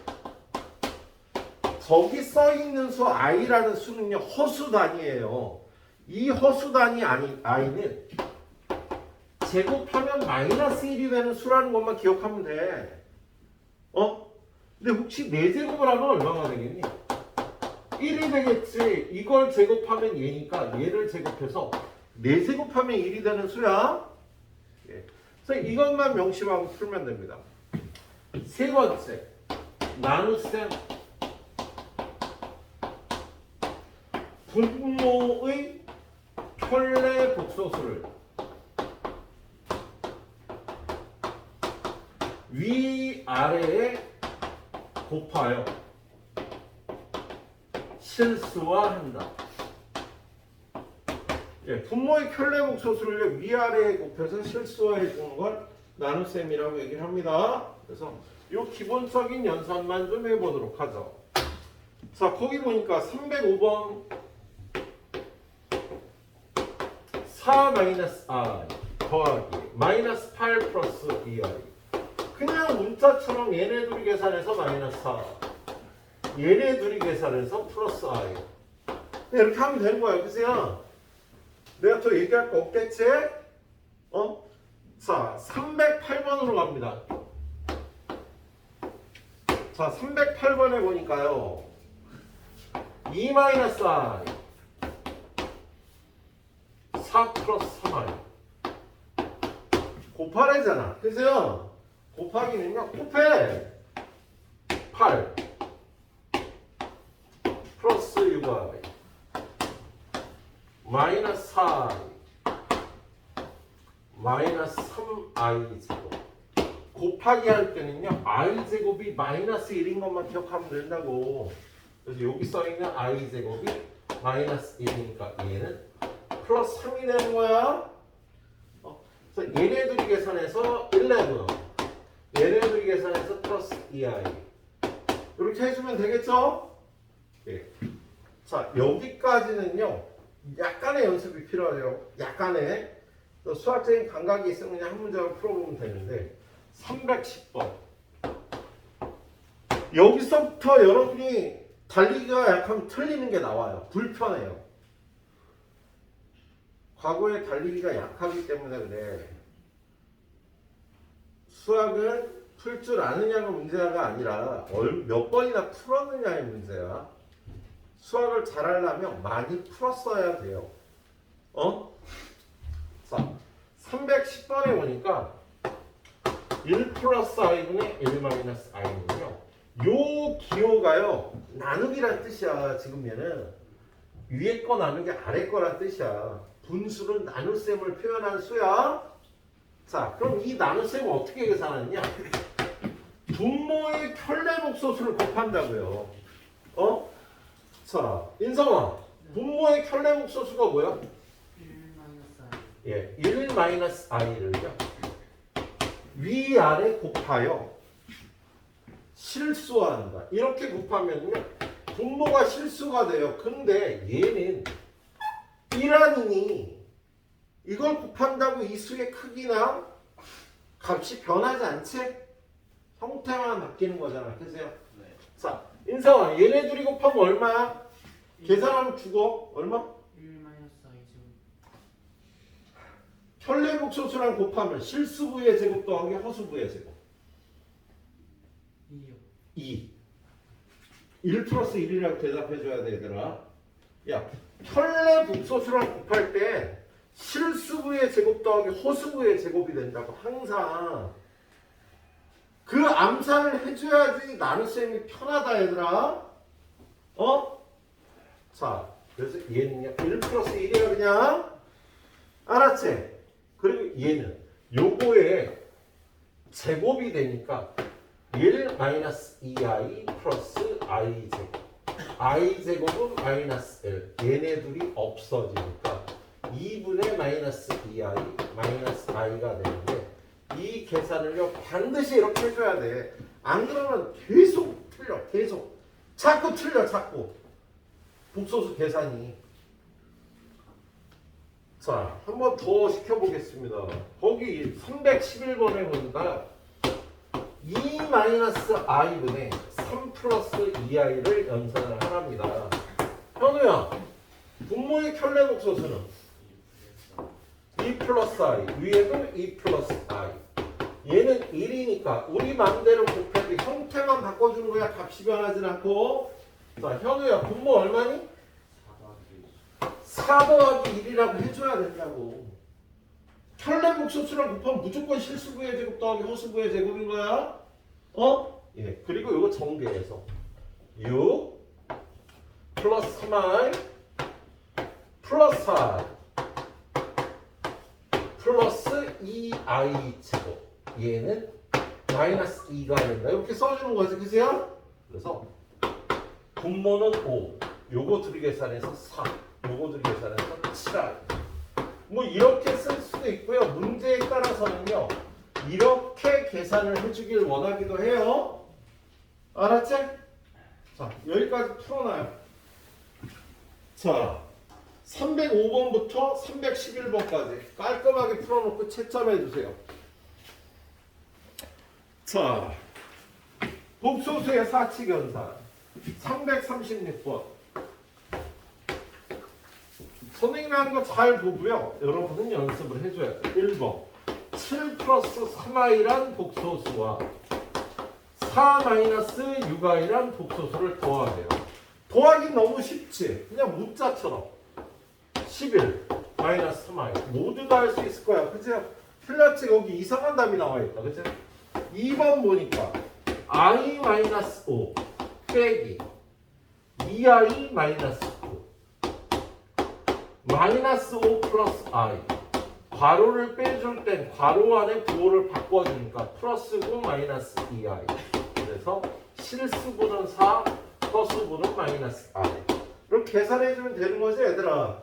저기 써 있는 수 i라는 수는요 허수 단위예요. 이 허수 단위 i는 제곱하면 마이너스 1이 되는 수라는 것만 기억하면 돼. 근데 혹시 4제곱을 하면 얼마나 되겠니? 1이 되겠지. 이걸 제곱하면 얘니까 얘를 제곱해서 4제곱하면 1이 되는 수야. 예. 그래서 이것만 명심하고 풀면 됩니다. 세 번째 나눗셈. 분모의 켤레 복소수를 위아래에 곱하여 실수화한다. 예, 분모의 켤레 복소수를 위아래에 곱해서 실수화해 주는 걸 나눗셈이라고 얘기를 합니다. 그래서 이 기본적인 연산만 좀 해보도록 하죠. 자, 거기 보니까 305번 4-i 더하기 마이너스 8 플러스 2i 그냥 문자처럼 얘네 둘이 계산해서 마이너스 4 얘네 둘이 계산해서 플러스 i 이렇게 하면 되는 거야. 그죠? 내가 더 얘기할 거 없겠지? 자, 308번으로 갑니다. 자, 308번에 보니까요 2-i 4 플러스 3i 곱하래잖아. 그죠? 곱하기는요 곱해 8 플러스 6i 마이너스 4i 마이너스 3i 제곱 곱하기 할 때는요 i 제곱이 마이너스 1인 것만 기억하면 된다고. 그래서 여기 써있는 i 제곱이 마이너스 1이니까 얘는 플러스 3이 되는 거야. 그래서 얘네들이 계산해서 11 얘네들이 계산해서 플러스 2i 이렇게 해주면 되겠죠? 예. 자, 여기까지는요 약간의 연습이 필요하죠. 약간의 수학적인 감각이 있으면 그냥 한 문장을 풀어보면 되는데 310번 여기서부터 여러분이 달리기가 약하면 틀리는 게 나와요. 불편해요. 과거에 달리기가 약하기 때문에 그래. 수학은 풀 줄 아느냐가 문제가 아니라 몇 번이나 풀었느냐의 문제야. 수학을 잘하려면 많이 풀었어야 돼요. 자, 310번에 보니까 1 플러스 i분의 1 마이너스 i는요 요 기호가요 나누기란 뜻이야. 지금 얘는 위에 거 나누기 아래 거란 뜻이야. 분수는 나눗셈을 표현한 수야. 자, 그럼 이 나눗셈을 어떻게 계산하느냐? 분모의 켤레복소수를 곱한다고요. 어? 자, 인성아, 분모의 켤레복소수가 뭐야? 1-i. 예, 1-i를요 위아래 곱하여 실수한다. 이렇게 곱하면요 분모가 실수가 돼요. 근데 얘는 1안이니 이걸 곱한다고 이 수의 크기나 값이 변하지 않지? 형태만 바뀌는 거잖아. 그죠? 네. 자, 인성아, 얘네 둘이 곱하면 얼마야? 계산하면 죽어. 얼마? 1-i죠. 켤레복소수랑 곱하면 실수부의 제곱 더하기 허수부의 제곱 2요. 2 1 플러스 1이라고 대답해줘야 돼 얘들아. 야, 켤레복소수랑 곱할 때 실수부의 제곱 더하기 허수부의 제곱이 된다고. 항상 그 암산을 해줘야지 나눗셈이 편하다 얘들아. 어? 자, 그래서 얘는요 1 플러스 1이야 그냥. 알았지? 그리고 얘는 요거에 제곱이 되니까 1 마이너스 2i 플러스 i 제곱. i 제곱은 마이너스 1. 얘네 둘이 없어지니까 2분의 마이너스 2i 마이너스 i가 되는데 이 계산을요 반드시 이렇게 해줘야 돼. 안 그러면 계속 틀려. 계속. 자꾸 틀려. 자꾸. 복소수 계산이. 자, 한 번 더 시켜보겠습니다. 거기 311번에 보니까 2-i분의 3 플러스 2i를 연산을 하랍니다. 현우야, 분모의 켤레복소수는 2 플러스 i, 위에도 2 플러스 i. 얘는 1이니까 우리 마음대로 곱해도 형태만 바꿔주는 거야. 값이 변하진 않고. 자, 현우야, 분모 얼마니? 4 더하기 1이라고 해줘야 된다고. 켤레복소수랑 곱하면 무조건 실수부의 제곱 더하기 허수부의 제곱인 거야. 어? 예. 그리고 이거 정리해서 6 플러스 3i 플러스 4 플러스 2i 제곱. 얘는 마이너스 2가 된다. 이렇게 써주는 거지. 그죠? 그래서 분모는 5. 요거 둘이 계산해서 4. 요거 둘이 계산해서 7i. 뭐 이렇게 쓸 수도 있고요. 문제에 따라서는요. 이렇게 계산을 해주길 원하기도 해요. 알았지? 자, 여기까지 풀어놔요. 자, 305번부터 311번까지 깔끔하게 풀어놓고 채점해주세요. 자, 복소수의 사칙연산 336번. 선생님이 하는 거 잘 보고요. 여러분은 연습을 해줘야 돼요. 1번 7 플러스 3i란 복소수와 4 마이너스 6i란 복소수를 더하래요. 더하기 너무 쉽지? 그냥 문자처럼 11 마이너스 3i 모두 다 할 수 있을 거야. 그죠? 틀렸지? 여기 이상한 답이 나와 있다. 그죠? 2번 보니까 i 마이너스 5 빼기 2i 마이너스 9 마이너스 5 플러스 i. 괄호를 빼줄 땐 괄호 안에 부호를 바꿔주니까 플러스 9 마이너스 2i. 그래서 실수분은 4, 허수분은 마이너스 i. 이렇게 계산해주면 되는 거지 얘들아.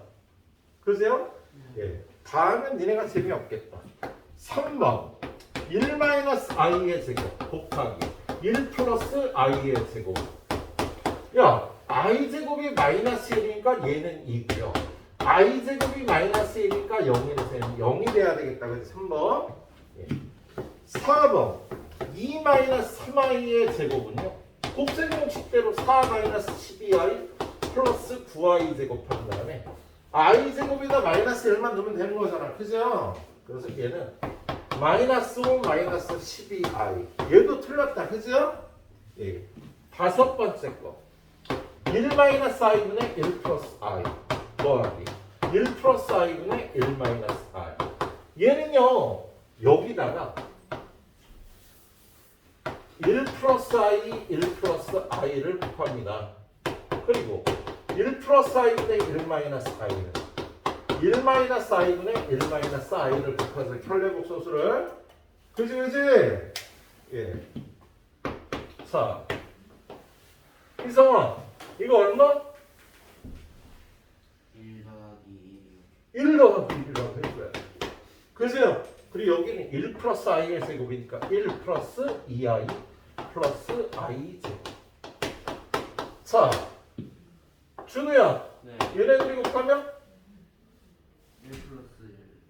그죠? 예. 다음엔 니네가 재미없겠다. 3번 1 마이너스 i의 제곱 곱하기 1 플러스 i의 제곱. 야, i 제곱이 마이너스 1이니까 얘는 2고요. i 제곱이 마이너스 1이니까 0이라서 0이 돼야 되겠다. 그래서 3번. 예. 4번 2 마이너스 3i의 제곱은요. 곱셈 공식대로 4 마이너스 12i 플러스 9i 제곱한 다음에 i 제곱에다 마이너스 1만 넣으면 되는 거잖아. 그죠? 그래서 얘는 마이너스 5 마이너스 12i. 얘도 틀렸다. 그죠? 예. 다섯 번째 거 1 마이너스 i분의 1 플러스 i 더하기 1 플러스 i분의 1 마이너스 i. 얘는요 여기다가 1 플러스 i, 1 플러스 i를 곱합니다. 그리고 1 플러스 i분의 1 마이너스 i는 1-i분의 1-i를 곱해서 켤레복소수를 그지? 예. 자, 이성아 이거 얼마? 1 더하기 1 더하기 1이라고 해줘야 돼. 그죠? 그리고 여기는 1 플러스 i의 제곱이니까 1 플러스 2i 플러스 i 제곱. 자, 준우야, 네. 얘네들이 곱하면 1 플러스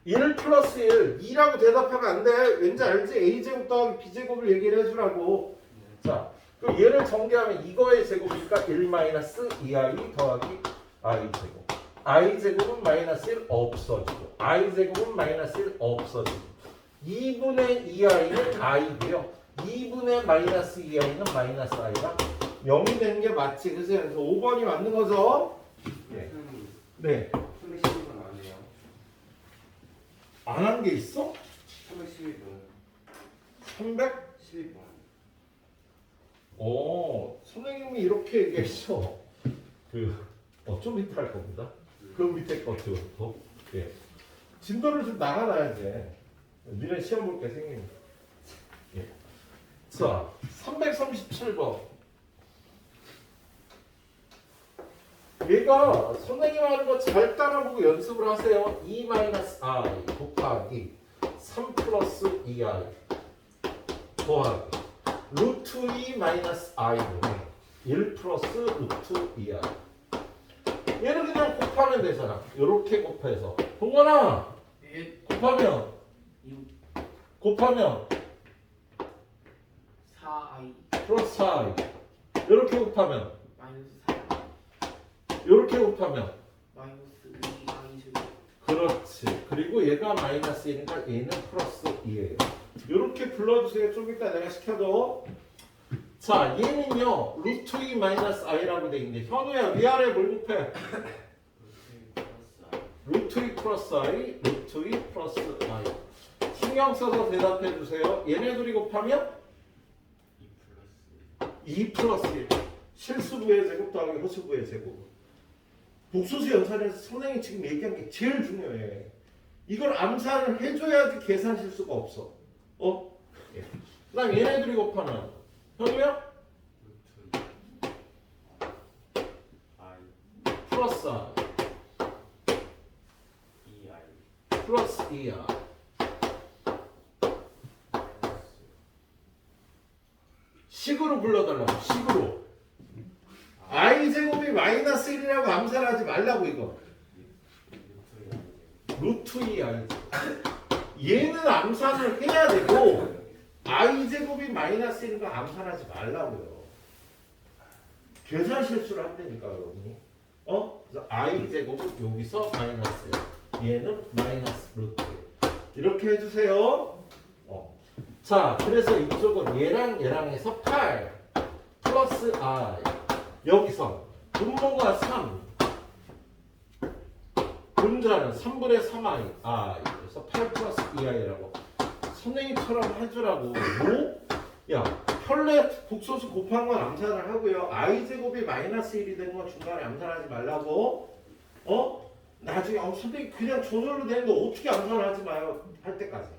1 플러스 1, 2라고 대답하면 안 돼. 왠지 알지? a제곱 더하기 b제곱을 얘기를 해주라고. 1. 자, 그럼 얘를 전개하면 이거의 제곱이니까 1 마이너스 2i 더하기 i 제곱. i 제곱은 마이너스 1 없어지고 i 제곱은 마이너스 1 없어지고 2분의 2i는 i고요. 2분의 마이너스 2i는 마이너스 i가 0이 되는 게 맞지? 그래서 5번이 맞는 거죠? 네. 네. 312번 안 해요. 안 한 게 있어? 312번. 300? 12번. 선생님이 이렇게 얘기했어. 좀 이따 할 겁니다. 그 밑에 것도. 예. 진도를 좀 나가놔야지. 니네 시험 볼 게 생깁니다. 예. 자, 337번. 얘가 선생님 하는 거 잘 따라보고 연습을 하세요. 2-i 곱하기 3 플러스 2i 더하기 루트 2-i분의 1 플러스 루트 2i. 얘를 그냥 곱하면 되잖아. 이렇게 곱해서. 동건아, 예. 곱하면 4i 플러스 4i. 이렇게 곱하면 마이너스 4i 이렇게 곱하면 마이너스 2i 제곱. 그렇지. 그리고 얘가 마이너스 1이니까 얘는 플러스 2예요. 이렇게 불러주세요. 좀 이따 내가 시켜도. 자, 얘는요 루트 2 마이너스 i라고 돼 있는데 현우야 위아래 뭘 곱해? 루트 2 플러스 i, 루트 2 플러스 i. 신경 써서 대답해 주세요. 얘네들이 곱하면 2 플러스 1. 실수부의 제곱 더하기 허수부의 제곱. 복소수 연산에서 선생님이 지금 얘기한 게 제일 중요해. 이걸 암산을 해줘야지 계산 실수가 없어. 예. 그다음 얘네들이 곱하면 현우야? 플러스 i 플러스 2i. 식으로 불러달라고. 식으로. i 제곱이 마이너스 1이라고 암산하지 말라고 이거. 루트 2i. 얘는 암산을 해야 되고 i 제곱이 마이너스 1인 거 암산하지 말라고요. 계산 실수를 한다니까 여러분이. 그래서 i 제곱은 여기서 마이너스 1. 얘는 마이너스 루트 1. 이렇게 해주세요. 자, 그래서 이쪽은 얘랑 해서 8 플러스 i. 여기서 분모가 3. 분자는 3분의 3i. 그래서 8 플러스 2i라고. 선생님처럼 해주라고. 뭐? 야, 혈내 복소수 곱한 건 암산을 하고요. i 제곱이 마이너스 1이 되는 건 중간에 암산하지 말라고. 나중에 선생님 그냥 저절로 되는데 어떻게 암산하지 마요. 할 때까지.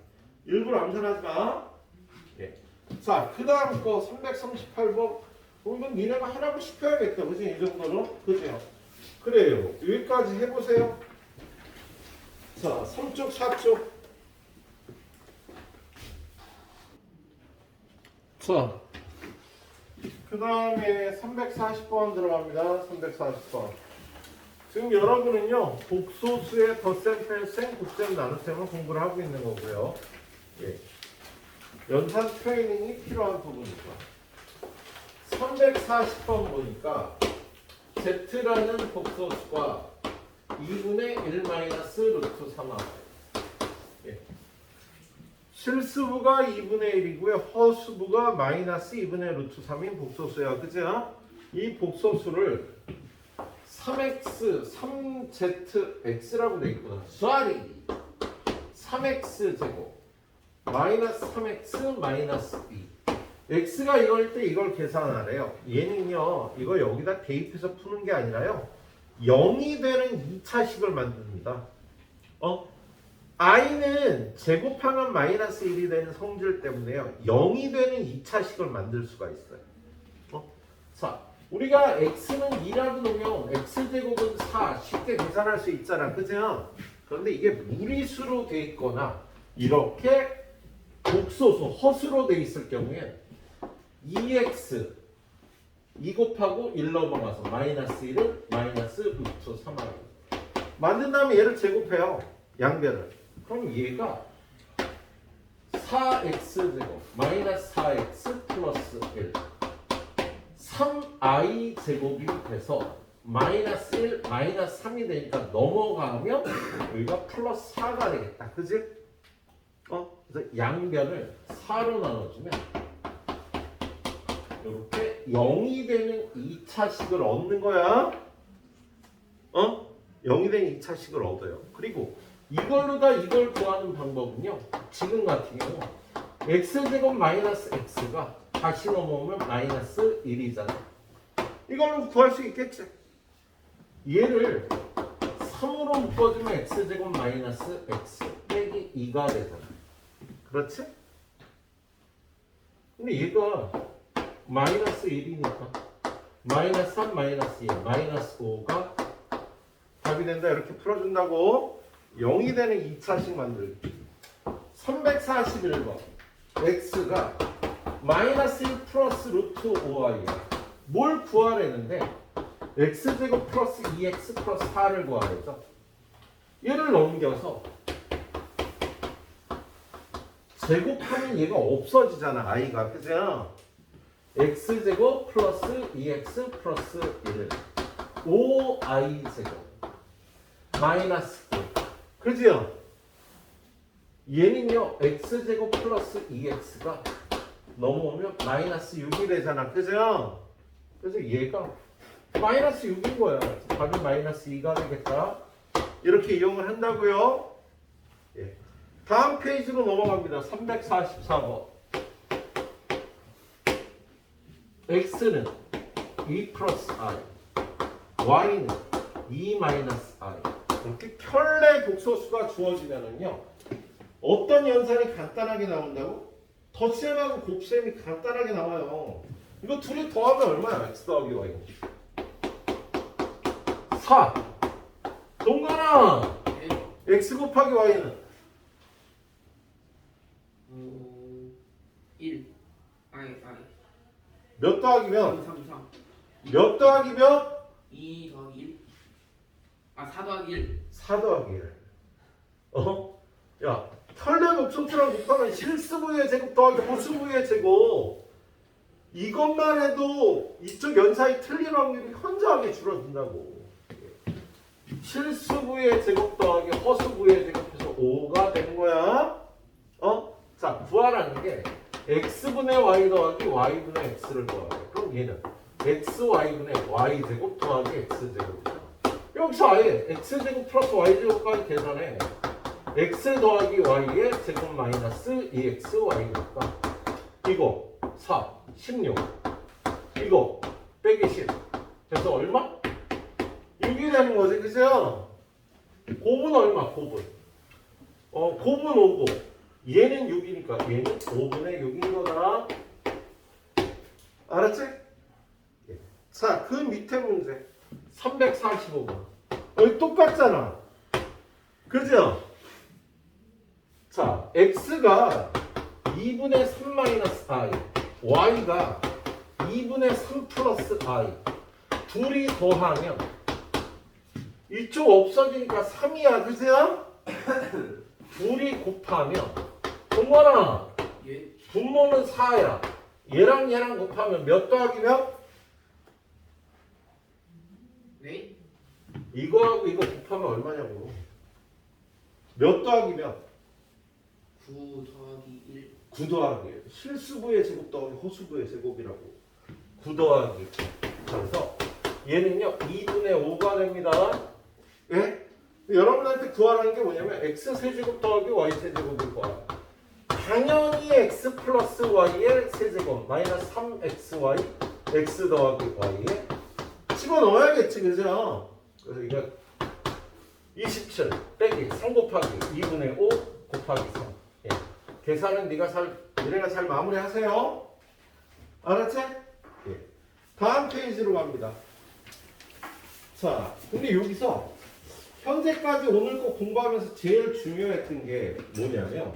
일부러 암산하지 마. 예. 자, 그 다음 거 338번. 이건 니네가 하라고 시켜야겠다. 그지? 이 정도로. 그죠? 그래요. 여기까지 해보세요. 자, 3쪽, 4쪽. 자, 그 다음에 340번 들어갑니다. 340번. 지금 여러분은요, 복소수의 덧셈, 뺄셈, 곱셈, 나눗셈을 공부를 하고 있는 거고요. 예. 연산 트레이닝이 필요한 부분이죠. 340번 보니까 Z라는 복소수가 2분의 1 마이너스 루트 3i. 예. 실수부가 2분의 1이고요. 허수부가 마이너스 2분의 루트 3인 복소수야. 그죠? 이 복소수를 3x, 3zx라고 돼 있구나. 쏘리 3x 제곱 마이너스 3x 마이너스 2. x가 이걸 때 이걸 계산하래요. 얘는요, 이거 여기다 대입해서 푸는 게 아니라요, 0이 되는 2차식을 만듭니다. i는 제곱하면 마이너스 1이 되는 성질 때문에요. 0이 되는 2차식을 만들 수가 있어요. 자, 우리가 x는 2라고 놓으면 x제곱은 4 쉽게 계산할 수 있잖아. 그죠? 그런데 이게 무리수로 돼 있거나 이렇게 복소수, 허수로 돼 있을 경우에 2x 2 곱하고 1 넘어가서 마이너스 1은 마이너스 루트 3하고 만든 다음에 얘를 제곱해요. 양변을. 그럼 얘가 4x제곱 마이너스 4x 플러스 1 3i 제곱이 돼서 마이너스 1 마이너스 3이 되니까 넘어가면 여기가 플러스 4가 되겠다. 그지? 그래서 양변을 4로 나눠주면 이렇게 0이 되는 2차식을 얻는 거야. 0이 되는 2차식을 얻어요. 그리고 이걸로다 이걸 구하는 방법은요. 지금 같은 경우 x제곱 마이너스 x가 다시 넘어오면 마이너스 1이잖아. 이걸로 구할 수 있겠지. 얘를 3으로 묶어주면 x제곱 마이너스 x 빼기 2가 되잖아. 그렇지? 근데 얘가 마이너스 1이니까 마이너스 3 마이너스 1 마이너스 5가 답이 된다. 이렇게 풀어준다고 0이 되는 2차식 만들기. 341번 x가 마이너스 1 플러스 루트 5i야. 뭘 구하려는데 x제곱 플러스 2x 플러스 4를 구하래죠. 얘를 넘겨서 제곱하면 얘가 없어지잖아. i가. 그죠? x제곱 플러스 2x 플러스 1을 5i제곱 마이너스 9 그죠? 얘는요 x제곱 플러스 2x가 넘어오면 마이너스 6이 되잖아. 그죠? 그래서 얘가 마이너스 6인 거야. 답이 마이너스 2가 되겠다. 이렇게 이용을 한다고요. 예. 다음 페이지로 넘어갑니다. 344번 x는 2 플러스 i y는 2 마이너스 i 이렇게 켤레 복소수가 주어지면은요 어떤 연산이 간단하게 나온다고? 덧셈하고 곱셈이 간단하게 나와요. 이거 둘이 더하면 얼마야? x 더하기 y 4 동간아 x 곱하기 y는 1 i 몇 더하기면 3 3 몇 더하기면 2 더하기 1 4 더하기 1 4 더하기 1 야 털레 복소수랑 곱하면 실수부의 제곱 더하기 호수부의 제곱 이것만 해도 이쪽 연산이 틀릴 확률이 현저하게 줄어든다고. 실수부의 제곱 더하기 허수부의 제곱해서 5가 되는 거야. 자 구하라는 게 x분의 y 더하기 y분의 x를 더하게. 그럼 얘는 xy분의 y제곱 더하기 x제곱이야. 여기서 아예 x제곱 플러스 y제곱까지 계산해. x 더하기 y의 제곱 마이너스 2xy니까 이거 4, 16 이거 빼기 10 그래서 얼마? 6이 되는 거지. 그죠? 곱은 얼마? 곱은 곱은 5고 얘는 6이니까 얘는 5분의 6인 거다. 알았지? 자, 그 밑에 문제 345번 여기 똑같잖아. 그죠? 자, x가 2분의 3 마이너스 i y가 2분의 3 플러스 i 둘이 더하면 이쪽 없어지니까 3이야. 그죠? 둘이 곱하면 동건아 예 분모는 4야. 얘랑 얘랑 곱하면 몇 더하기면? 네 이거하고 이거 곱하면 얼마냐고. 몇 더하기면? 9 더하기 1 9 더하기 실수부의 제곱 더하기 호수부의 제곱이라고. 9 더하기 그래서 얘는요 2분의 5가 됩니다. 예? 여러분한테 구하라는 게 뭐냐면 x 세제곱 더하기 y 세제곱을 구하라. 당연히 x 플러스 y의 세제곱 마이너스 3xy x 더하기 y에 집어넣어야겠지. 그죠? 그래서 27 빼기 3 곱하기 2분의 5 곱하기 3. 예. 계산은 니네가 잘 마무리하세요. 알았지? 예. 다음 페이지로 갑니다. 자, 근데 여기서 현재까지 오늘 거 공부하면서 제일 중요했던 게 뭐냐면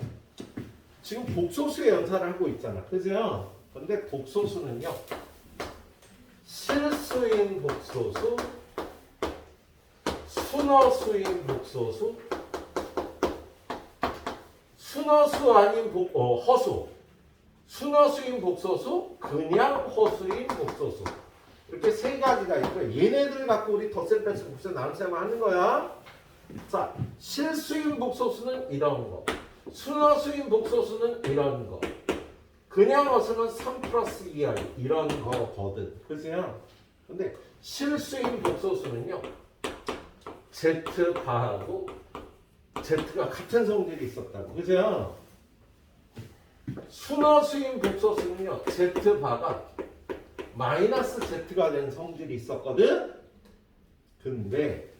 지금 복소수의 연산을 하고 있잖아. 그죠? 근데 복소수는요. 실수인 복소수, 순어수인 복소수, 순어수 아닌 허수, 순어수인 복소수, 그냥 허수인 복소수. 이렇게 세 가지가 있고요. 얘네들 갖고 우리 덧셈 빼서 곱셈 나눗셈을 하는 거야. 자, 실수인 복소수는 이런 거, 순어수인 복소수는 이런 거, 그냥 허수는 3 플러스 2i 이런 거거든. 그죠? 근데 실수인 복소수는요. Z바하고 Z가 같은 성질이 있었다고. 그죠? 순어수인 복소수는요. Z바가 마이너스 Z가 된 성질이 있었거든. 근데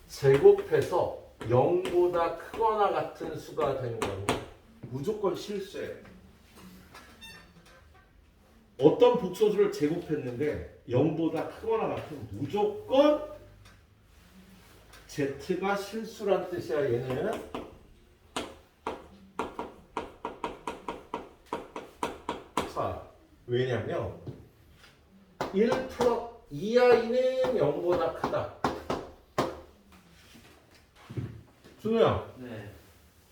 제곱해서 0보다 크거나 같은 수가 된 거는 무조건 실수예요. 어떤 복소수를 제곱했는데 0보다 크거나 같은 무조건 Z가 실수란 뜻이야. 얘는 자, 왜냐면 1 플러스 2i는 0보다 크다. 준우야, 네.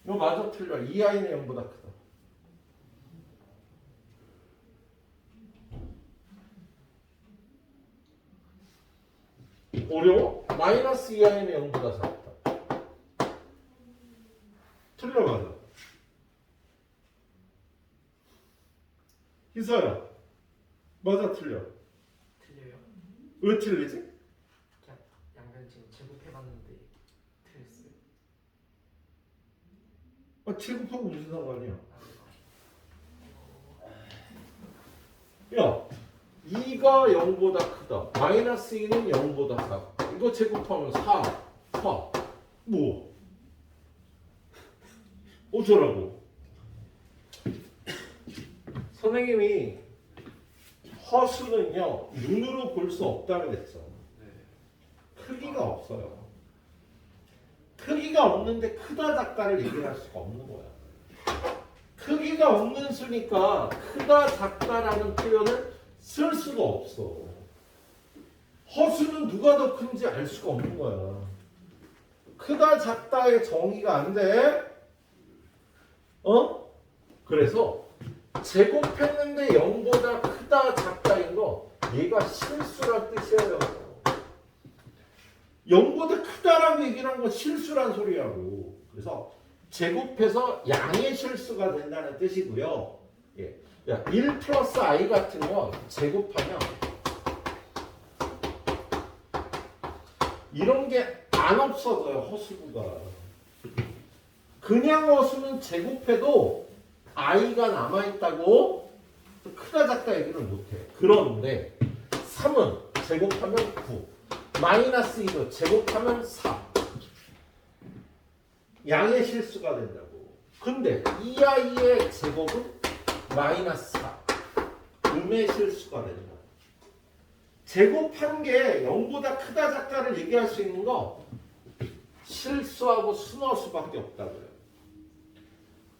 이거 맞아 틀려? 2i는 0보다 크다. 어려워? 마이너스 2i는 0보다 작다. 틀려 맞아. 희서야, 맞아 틀려? 틀려요. 왜 틀리지? 그냥 양변 지금 제곱해봤는데 틀렸어요. 제곱하고 무슨 상관이야? 야, 2가 0보다 크다. 마이너스 2는 0보다 작다. 이거 제곱하면 4. 뭐? 어쩌라고? 선생님이 허수는요, 눈으로 볼 수 없다고 그랬죠. 크기가 없어요. 크기가 없는데 크다 작다를 얘기할 수가 없는 거야. 크기가 없는 수니까 크다 작다라는 표현을 쓸 수가 없어. 허수는 누가 더 큰지 알 수가 없는 거야. 크다 작다의 정의가 안 돼. 그래서 제곱했는데 0보다 크다 작다인 거 얘가 실수란 뜻이에요. 0보다 크다라고 얘기를 한 건 실수란 소리라고. 그래서 제곱해서 양의 실수가 된다는 뜻이고요. 예. 야, 1 플러스 i 같은 건 제곱하면 이런 게 안 없어져요. 허수구가. 그냥 허수는 제곱해도 i가 남아있다고 크다 작다 얘기를 못해. 그런데 3은 제곱하면 9, 마이너스 2도 제곱하면 4. 양의 실수가 된다고. 근데 2i의 제곱은 마이너스 4. 음의 실수가 된다. 제곱한 게 0보다 크다 작다를 얘기할 수 있는 거 실수하고 순어수밖에 없다고요.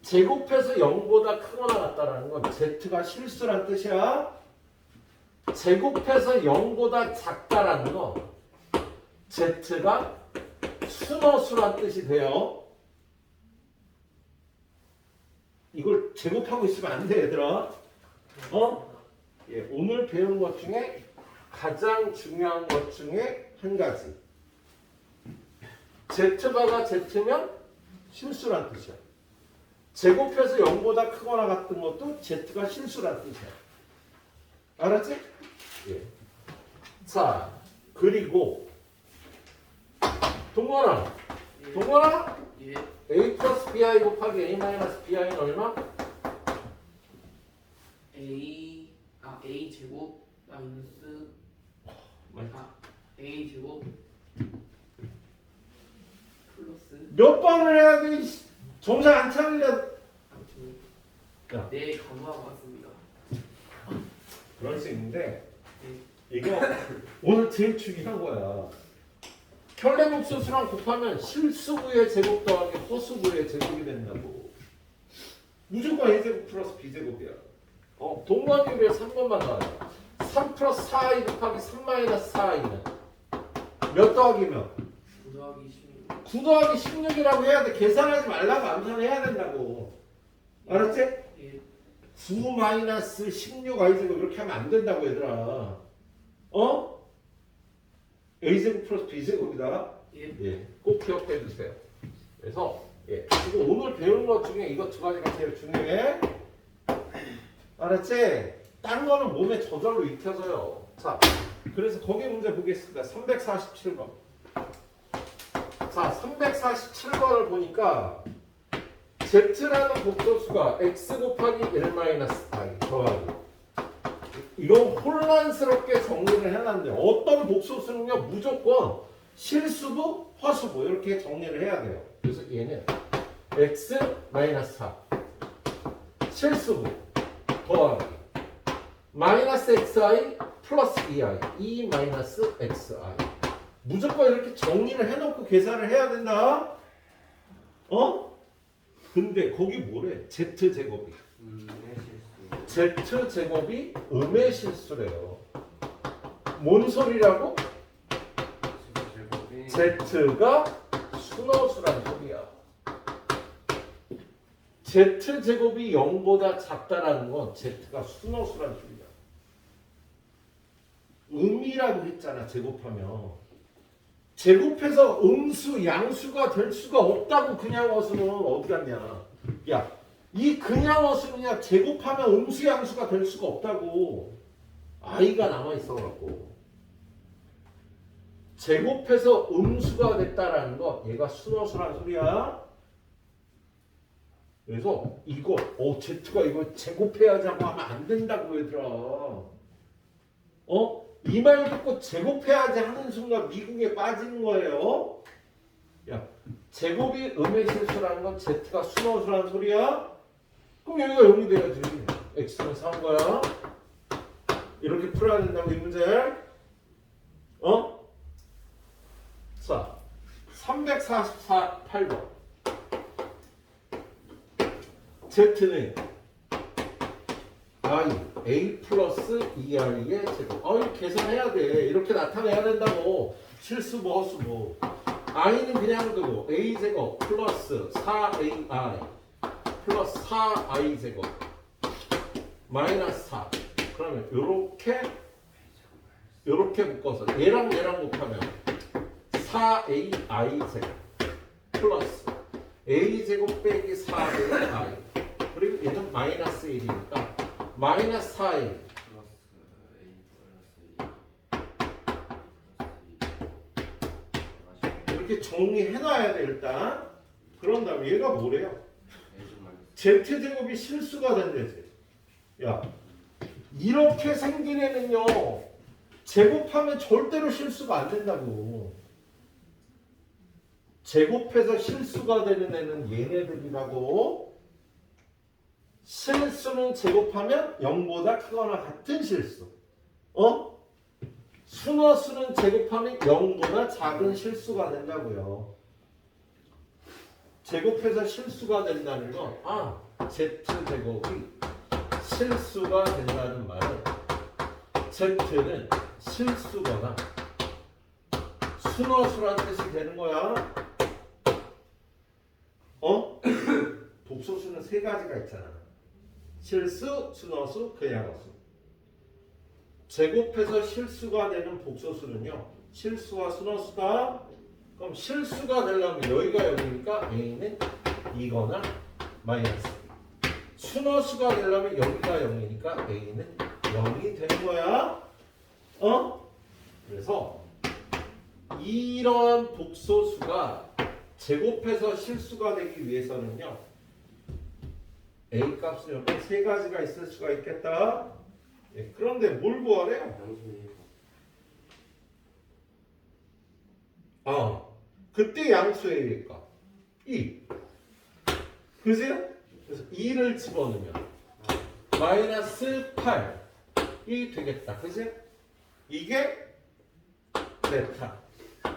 제곱해서 0보다 크거나 같다라는 건 Z가 실수란 뜻이야. 제곱해서 0보다 작다라는 건 Z가 순어수란 뜻이 돼요. 이걸 제곱하고 있으면 안 돼, 얘들아. 예, 오늘 배운 것 중에 가장 중요한 것 중에 한 가지. Z바가 Z면 실수란 뜻이야. 제곱해서 0보다 크거나 같은 것도 Z가 실수란 뜻이야. 알았지? 예. 자, 그리고 동건아. 예. A 플러스 BI 곱하기 A 마이너스 BI는 얼마? A 제곱 마이너스 A 제곱 몇 번을 해야 돼? 정신 안 차리려. 아무튼 야. 네 간호하고 왔습니다. 그럴 수 있는데 이거 오늘 제일 중요한 거야. 켤레복소수랑 곱하면 실수부의 제곱 더하기 허수부의 제곱이 된다고. 무조건 a제곱 플러스 b제곱이야. 동반율에 3번만 나와요. 3 플러스 4i 곱하기 3 마이너스 4i는 몇 더하기면? 9 더하기 16. 9 더하기 16이라고 해야 돼. 계산하지 말라고 암산해야 된다고. 알았지? 예. 9 마이너스 16 i제곱 이렇게 하면 안 된다고 얘들아. a제곱 플러스 b제곱이다. 예. 꼭 기억해 주세요. 그래서 지금 오늘 배운 것 중에 이거 두 가지가 제일 중요해. 알았지? 딴 거는 몸에 저절로 익혀져요. 자, 그래서 거기 문제 보겠습니다. 347번. 자, 347번을 보니까 z라는 복소수가 x 곱하기 1-i 더하기. 이건 혼란스럽게 정리를 해놨는데 어떤 복소수는요 무조건 실수부, 허수부 이렇게 정리를 해야 돼요. 그래서 얘는 x-4 실수부 더하기 마이너스 xi 플러스 2i 2 마이너스 xi 무조건 이렇게 정리를 해놓고 계산을 해야 된다. 근데 거기 뭐래? z제곱이 z제곱이 음의 실수래요. 뭔 소리라고? z가 순호수란 소리야. z제곱이 0보다 작다라는 건 z가 순호수란 소리야. 음이라고 했잖아. 제곱하면 제곱해서 음수, 양수가 될 수가 없다고. 그냥 어수는 어디 갔냐. 야, 이 그냥 어수는야 제곱하면 음수, 양수가 될 수가 없다고. i가 남아있어갖고 제곱해서 음수가 됐다라는 거 얘가 순호수란 소리야. 그래서 이거 z가 이거 제곱해야지 하고 하면 안 된다고 얘들아. 이 말 듣고 제곱해야지 하는 순간 미궁에 빠지는 거예요. 야, 제곱이 음의 실수라는 건 z가 순호수란 소리야. 그럼 여기가 0이 돼야지. x는 3 거야. 이렇게 풀어야 된다고 이 문제. 자, 348번. z는 a 플러스 2i의 제곱. 이거 계산해야 돼. 이렇게 나타내야 된다고. 실수부, 허수부. i는 그냥 두고 a 제곱 플러스 4ai 플러스 4i 제곱 마이너스 4. 그러면 요렇게 묶어서 얘랑 곱하면 4ai 제곱 플러스 a 제곱 빼기 4ai 그리고 얘는 마이너스 1이니까 마이너스 4a 이렇게 정리해놔야 돼 일단. 그런 다음에 얘가 뭐래요? z제곱이 실수가 된대지. 야, 이렇게 생긴 애는요 제곱하면 절대로 실수가 안 된다고. 제곱해서 실수가 되는 애는 얘네들이라고. 실수는 제곱하면 0보다 크거나 같은 실수. 순호수는 제곱하면 0보다 작은 실수가 된다고요. 제곱해서 실수가 된다는 건 z제곱이 실수가 된다는 말은 z는 실수거나 순호수란 뜻이 되는 거야. 복소수는 세 가지가 있잖아. 실수, 순호수, 그냥어수. 제곱해서 실수가 되는 복소수는요 실수와 순호수다. 그럼 실수가 되려면 여기가 0이니까 a는 2거나 마이너스. 순호수가 되려면 여기가 0이니까 a는 0이 되는 거야. 그래서 이러한 복소수가 제곱해서 실수가 되기 위해서는요 a 값은 여기 세 가지가 있을 수가 있겠다. 그런데 뭘 구하래요? 그때 양수의 값. 2. 그지? 그래서 2를 집어넣으면 마이너스 8이 되겠다. 그지? 이게 베타,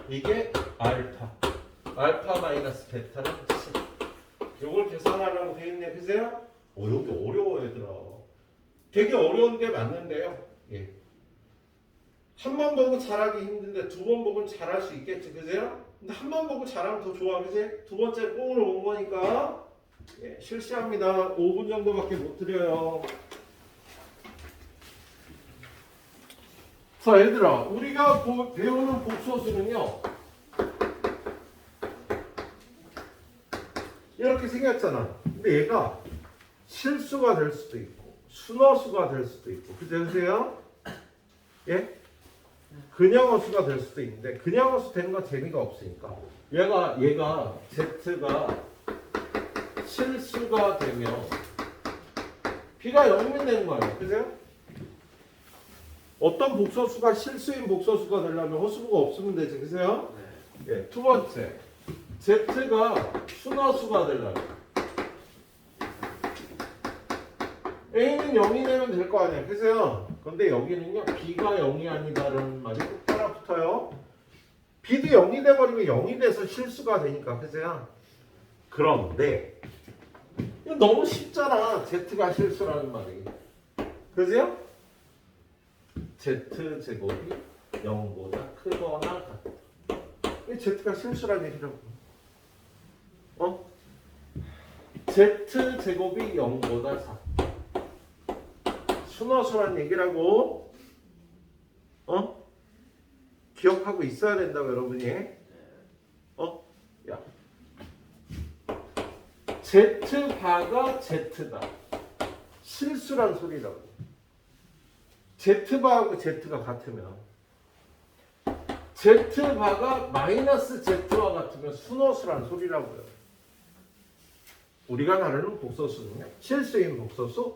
이게 알파. 알파 마이너스 베타는 10. 이걸 계산하라고 돼 있네. 그세요? 여기 어려워 얘들아. 되게 어려운 게 맞는데요. 예. 한 번 보고 잘하기 힘든데 두 번 보고는 잘할 수 있겠지. 그세요? 근데 한 번 보고 잘하면 더 좋아. 그지? 두 번째 꽁으로 온 거니까 예, 실시합니다. 5분 정도밖에 못 드려요. 자, 얘들아, 우리가 배우는 복소수는요, 이렇게 생겼잖아. 근데 얘가 실수가 될 수도 있고, 순어수가 될 수도 있고, 그죠? 예? 그냥어수가 될 수도 있는데, 그냥어수 되는 건 재미가 없으니까. 얘가 Z가 실수가 되면 B가 0이면 되는 거예요. 그죠? 어떤 복소수가 실수인 복소수가 되려면 허수부가 없으면 되지. 그죠? 네. 예, 두 번째. Z가 순어수가 되려면 A는 0이 되면 될 거 아니야. 그죠? 근데 여기는요, B가 0이 아니다라는 말이 꼭 따라 붙어요. B도 0이 돼버리면 0이 돼서 실수가 되니까. 그죠? 그런데 이거 너무 쉽잖아. Z가 실수라는 말이. 그죠? Z제곱이 0보다 크거나 같다. 이 Z가 실수라는 얘기라고. Z제곱이 0보다 작다. 순어수란 얘기라고. 기억하고 있어야 된다고 여러분이. 야. Z바가 Z다. 실수란 소리라고. Z바하고 Z가 같으면 Z바가 마이너스 Z와 같으면 순어수란 소리라고요. 우리가 다루는 복소수는요, 실수인 복소수,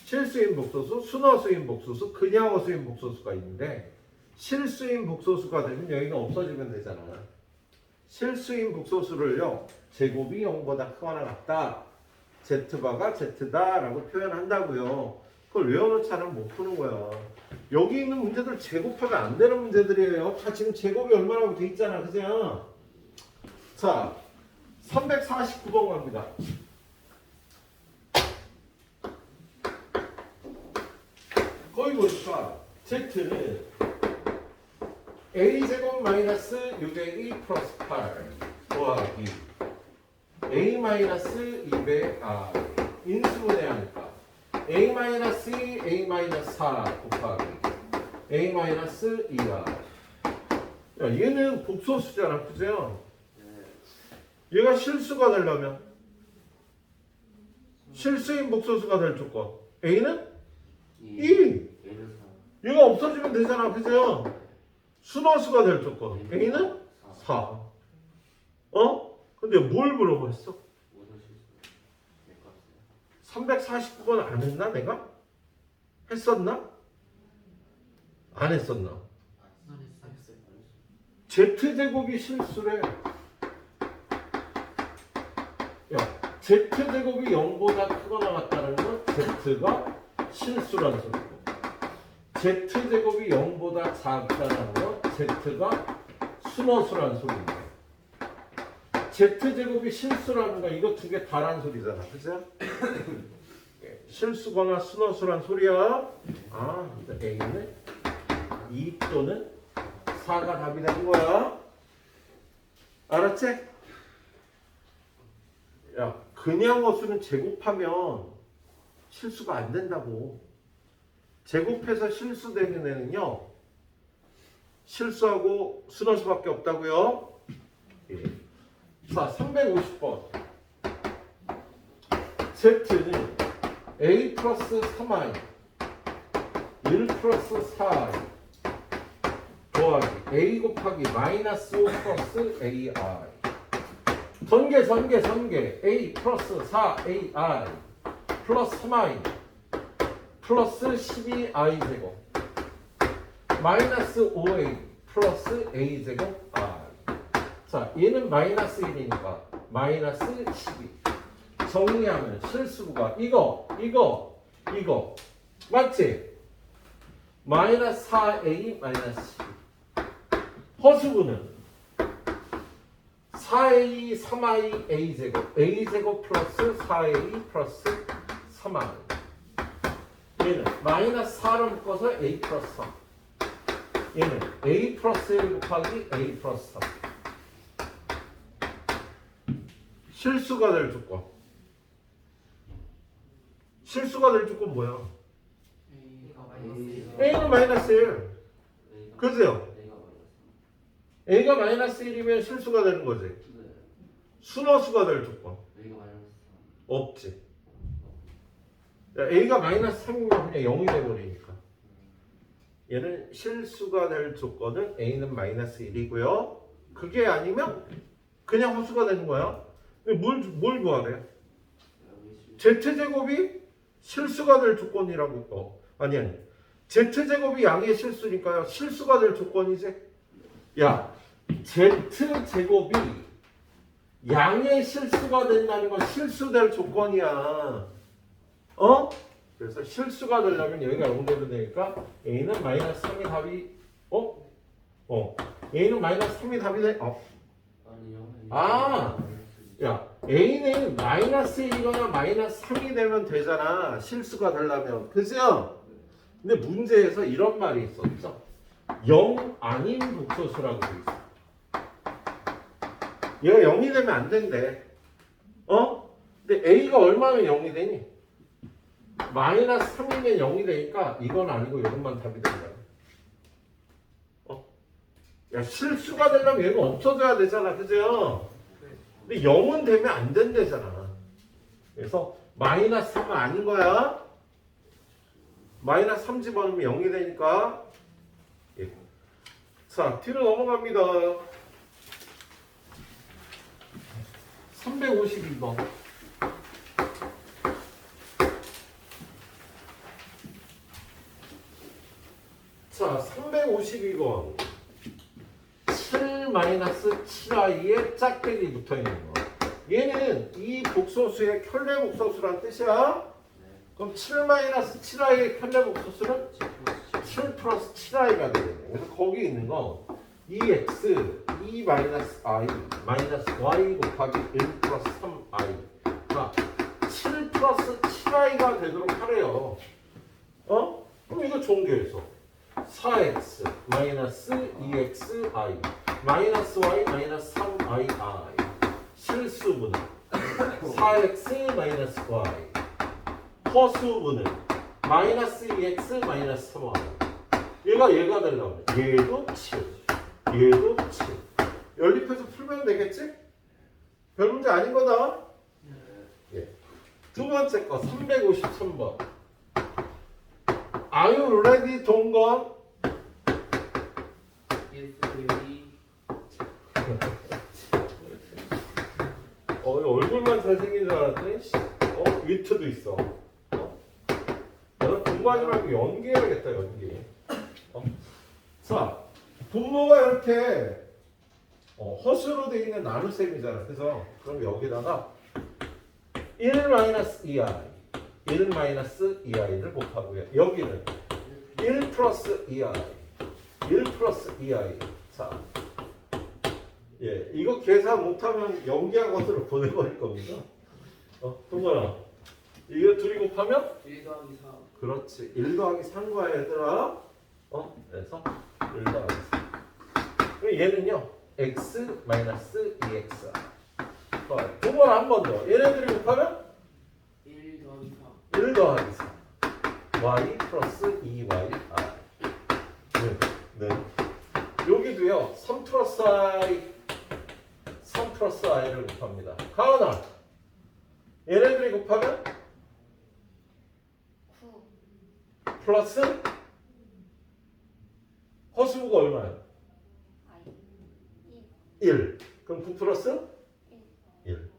실수인 복소수, 순어수인 복소수, 그냥어수인 복소수가 있는데, 실수인 복소수가 되면 여기가 없어지면 되잖아. 실수인 복소수를요, 제곱이 0보다 크거나 같다, Z바가 Z다 라고 표현한다고요. 그걸 외워놓지 않으면 못 푸는 거야. 여기 있는 문제들 제곱하면 안 되는 문제들이에요. 다 지금 제곱이 얼마라고 돼 있잖아. 그죠? 자, 349번 갑니다. 거기 보니까 Z는 A제곱 마이너스 6A 플러스 8 더하기 A 마이너스 2배 R 인수분해하니까 A 마이너스 2, A 마이너스 4 곱하기 A 마이너스 2R. 야, 얘는 복소수잖아. 그죠? 얘가 실수가 되려면 실수인 복소수가 될 조건 A는 2. 얘가 없어지면 되잖아. 그죠? 순어수가 될 조건 A는 4. 근데 뭘 물어봤어? 349번 안 했나 내가? 했었나? 안 했었나? Z제곱이 실수래. 야, Z제곱이 0보다 크거나 같다는 건 Z가 실수라는 소리고, Z제곱이 0보다 작다는 건 Z가 순어수라는 소리입니다. Z제곱이 실수라는 건 이거 두 개 다란 소리잖아. 그죠? 실수거나 순어수란 소리야. A는 2 또는 4가 답이 되는 거야. 알았지? 야, 그냥 어수는 제곱하면 실수가 안 된다고. 제곱해서 실수되는 애는요, 실수하고 순어수밖에 없다고요. 예. 자, 350번. Z는 A 플러스 3i 1 플러스 4i 더하기 A 곱하기 마이너스 5 플러스 AI 전개 A 플러스 4AI 플러스 3i 플러스 12i 제곱 마이너스 5a 플러스 a 제곱 i. 자, 얘는 마이너스 1이니까 마이너스 12. 정리하면 실수가 이거 맞지? 마이너스 4a 마이너스 12. 허수구는 4a 3i a제곱 a제곱 플러스 4a 플러스 3i. 얘는 마이너스 4로 묶어서 a 플러스 3. 얘는 a 플러스 1 곱하기 a 플러스 3. 실수가 될 조건. 실수가 될 조건 뭐야? a는 마이너스 1. 그죠? a가 마이너스 1이면 실수가 되는 거지. 순허수가 될 조건. 없지. a가 마이너스 3이면 그냥 0이 돼버리니까. 얘는 실수가 될 조건은 a는 마이너스 1이고요. 그게 아니면 그냥 허수가 되는 거야. 근데 뭘 구하래? z제곱이 실수가 될 조건이라고. 아니. z제곱이 양의 실수니까요. 실수가 될 조건이지. 야, z제곱이 양의 실수가 된다는 건 실수될 조건이야. 그래서 실수가 되려면 여기가 0대로 되니까 a는 마이너스 3이 답이 a는 마이너스 3이 답이 돼? 야, a는 마이너스 1이거나 마이너스 3이 되면 되잖아. 실수가 되려면. 그죠? 근데 문제에서 이런 말이 있었죠. 0 아닌 복소수라고 돼 있어. 얘가 0이 되면 안 된대. 근데 a가 얼마면 0이 되니? 마이너스 3이면 0이 되니까 이건 아니고 이것만 답이 된다. 야, 실수가 되려면 얘가 없어져야 되잖아. 그죠? 근데 0은 되면 안 된대잖아. 그래서 마이너스 3은 아닌 거야. 마이너스 3 집어넣으면 0이 되니까. 예. 자, 뒤로 넘어갑니다. 352번. 자, 352번. 7-7i에 짝대기 붙어있는 거. 얘는 이 복소수의 켤레 복소수란 뜻이야. 그럼 7-7i의 켤레 복소수는 7 플러스 7i가 되겠네. 그래서 거기 있는 거 2x 2-i 마이너스 y 곱하기 1 플러스 3i. 자, 7 플러스 7i가 되도록 하래요. 그럼 이거 종교에서 4x 마이너스 2xi 마이너스 y 마이너스 3ii. 실수분은 4x 마이너스 y. 허수분은 마이너스 2x 마이너스 3y. 얘가 되려면 얘도 7 얘도 7. 연립해서 풀면 되겠지? 별 문제 아닌 거다. 예. 두 번째 거 353번. Are you ready, 동건? 얼굴만 잘생긴 줄 알았더니 위트도 있어. 너는 공부하지 말고 연기해야겠다. 연기. 자, 분모가 이렇게 허수로 되어 있는 나눗셈이잖아. 그래서 그럼 여기다가 1-2i 1-2i를 곱하고요. 여기는 1 플러스 2i 1 플러스 2i. 자, 예, 이거 계산 못하면 연기학원으로 보내버릴 겁니다. 동건아, 이거 둘이 곱하면? 1 더하기 4. 그렇지. 1 더하기 3 거야, 얘들아. 그래서 1 더하기 3. 그럼 얘는요, x 마이너스 2x. 동건아, 한 번 더. 얘네들이 곱하면? 1 더하기 4. 1 더하기 4. y 플러스 2y. 네. 여기도요, 3 플러스 i를 곱합니다. 가은아, 얘네들이 곱하면 9. 플러스 허수부가 얼마야? 1. 그럼 9 플러스 1.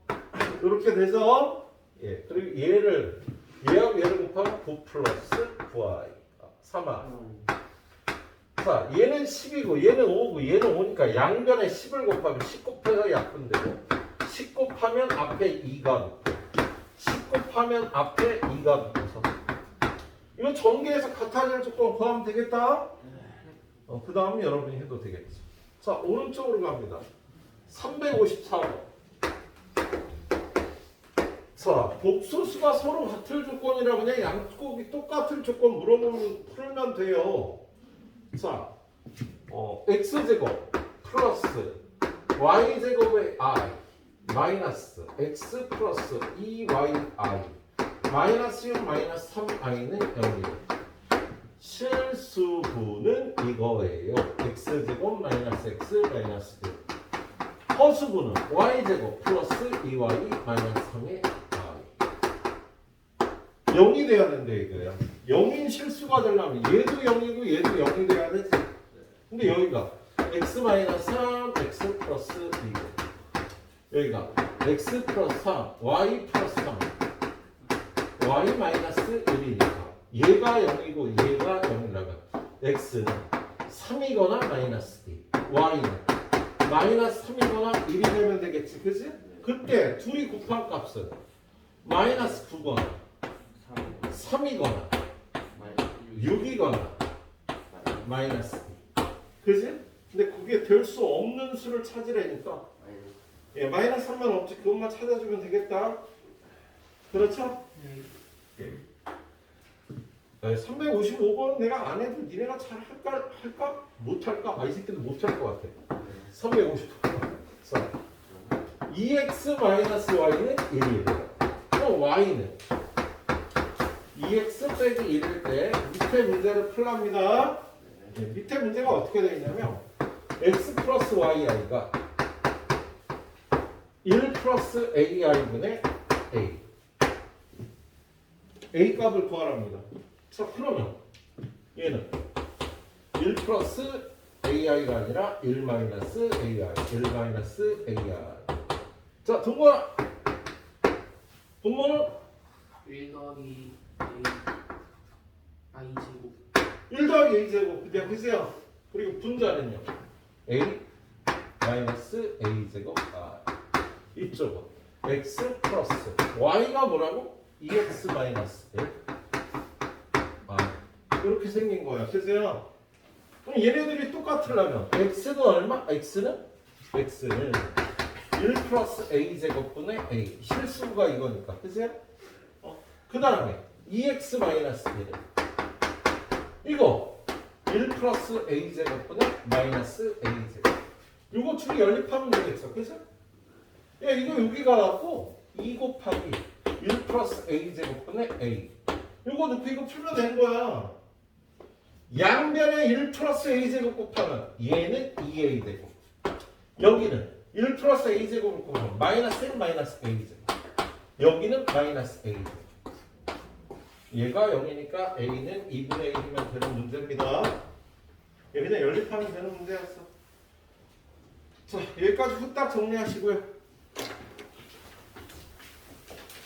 이렇게 돼서 그리고 얘하고 얘를 곱하면 9 플러스 9i 3i. 자, 얘는 10이고 얘는 5고 얘는 5니까 양변에 10을 곱하면 10 곱해서 약분되고 10 곱하기 곱하면 앞에 2가 붙고 10 곱하면 앞에 2가 붙어서 이거 전개해서 같아질 조건 구하면 되겠다. 그 다음 여러분이 해도 되겠죠. 자, 오른쪽으로 갑니다. 354번. 자, 복소수가 서로 같을 조건이라 그냥 양쪽이 똑같은 조건 물어보면 풀면 돼요. 자, x제곱 플러스 y제곱의 i 마이너스 x 플러스 2yi 마이너스 6 마이너스 3i는 0이에요. 실수분은 이거예요. x제곱 마이너스 x 마이너스 1. 허수분은 y제곱 플러스 2y 마이너스 3의 i. 0이 돼야 된대 이거야. 0인 실수가 되려면 얘도 0이고 얘도 0이 돼야 되지. 근데 여기가 x 마이너스 3, x 플러스 2. 여기가 x 플러스 3, y 플러스 3. y 마이너스 1이니까 얘가 0이고 얘가 0이라면 x는 3이거나 마이너스 2, y는 마이너스 3이거나 1이 되면 되겠지, 그치? 그때 둘이 곱한 값은 마이너스 9거나 3이거나 6이거나 마이너스 2, 그치? 근데 그게 될 수 없는 수를 찾으라니까 예, 마이너스 3만 없지, 그것만 찾아주면 되겠다. 그렇죠? 네. 355번 내가 안 해도 니네가 잘 할까? 못할까? 이 새끼들 못할 것 같아. 355번. 자, 2x-y는 1이에요. 그럼 y는 2x 빼기 1일 때 밑에 문제를 풀랍니다. 네, 밑에 문제가 어떻게 되어 있냐면 x 플러스 yi가 1 플러스 ai분의 a. a 값을 구하랍니다. 자, 그러면 얘는 1 플러스 ai가 아니라 1 마이너스 ai, 1 마이너스 ai. 자, 동거야. 분모는 1 더하기 a i 제곱 1 더하기 a 제곱. 그냥 그세요. 그리고 분자는요. a 마이너스 a 제곱 r. 이쪽은 x 플러스 y가 뭐라고? 2x 마이너스 1. 이렇게 생긴 거야. 그래서요. 그럼 얘네들이 똑같으려면 x는 얼마? x는 1 플러스 a 제곱분의 a. 실수가 이거니까. 그죠? 그 다음에 2x 마이너스 1. 이거 1 플러스 a 제곱분의 마이너스 a 제곱. 이거 둘이 연립하면 되겠어. 그죠? 야, 이거 여기가 갖고 2 곱하기 1 플러스 a 제곱분의 a. 이거 넣고 이거 풀면 되는 거야. 양변에 1 플러스 a 제곱 곱하면 얘는 2a 되고 여기는 1 플러스 a 제곱을 곱하면 마이너스 1 마이너스 a 제곱. 여기는 마이너스 a 제곱. 얘가 0이니까 a는 2분의 1이면 되는 문제입니다. 그냥 연립하면 되는 문제였어. 자, 여기까지 후딱 정리하시고요.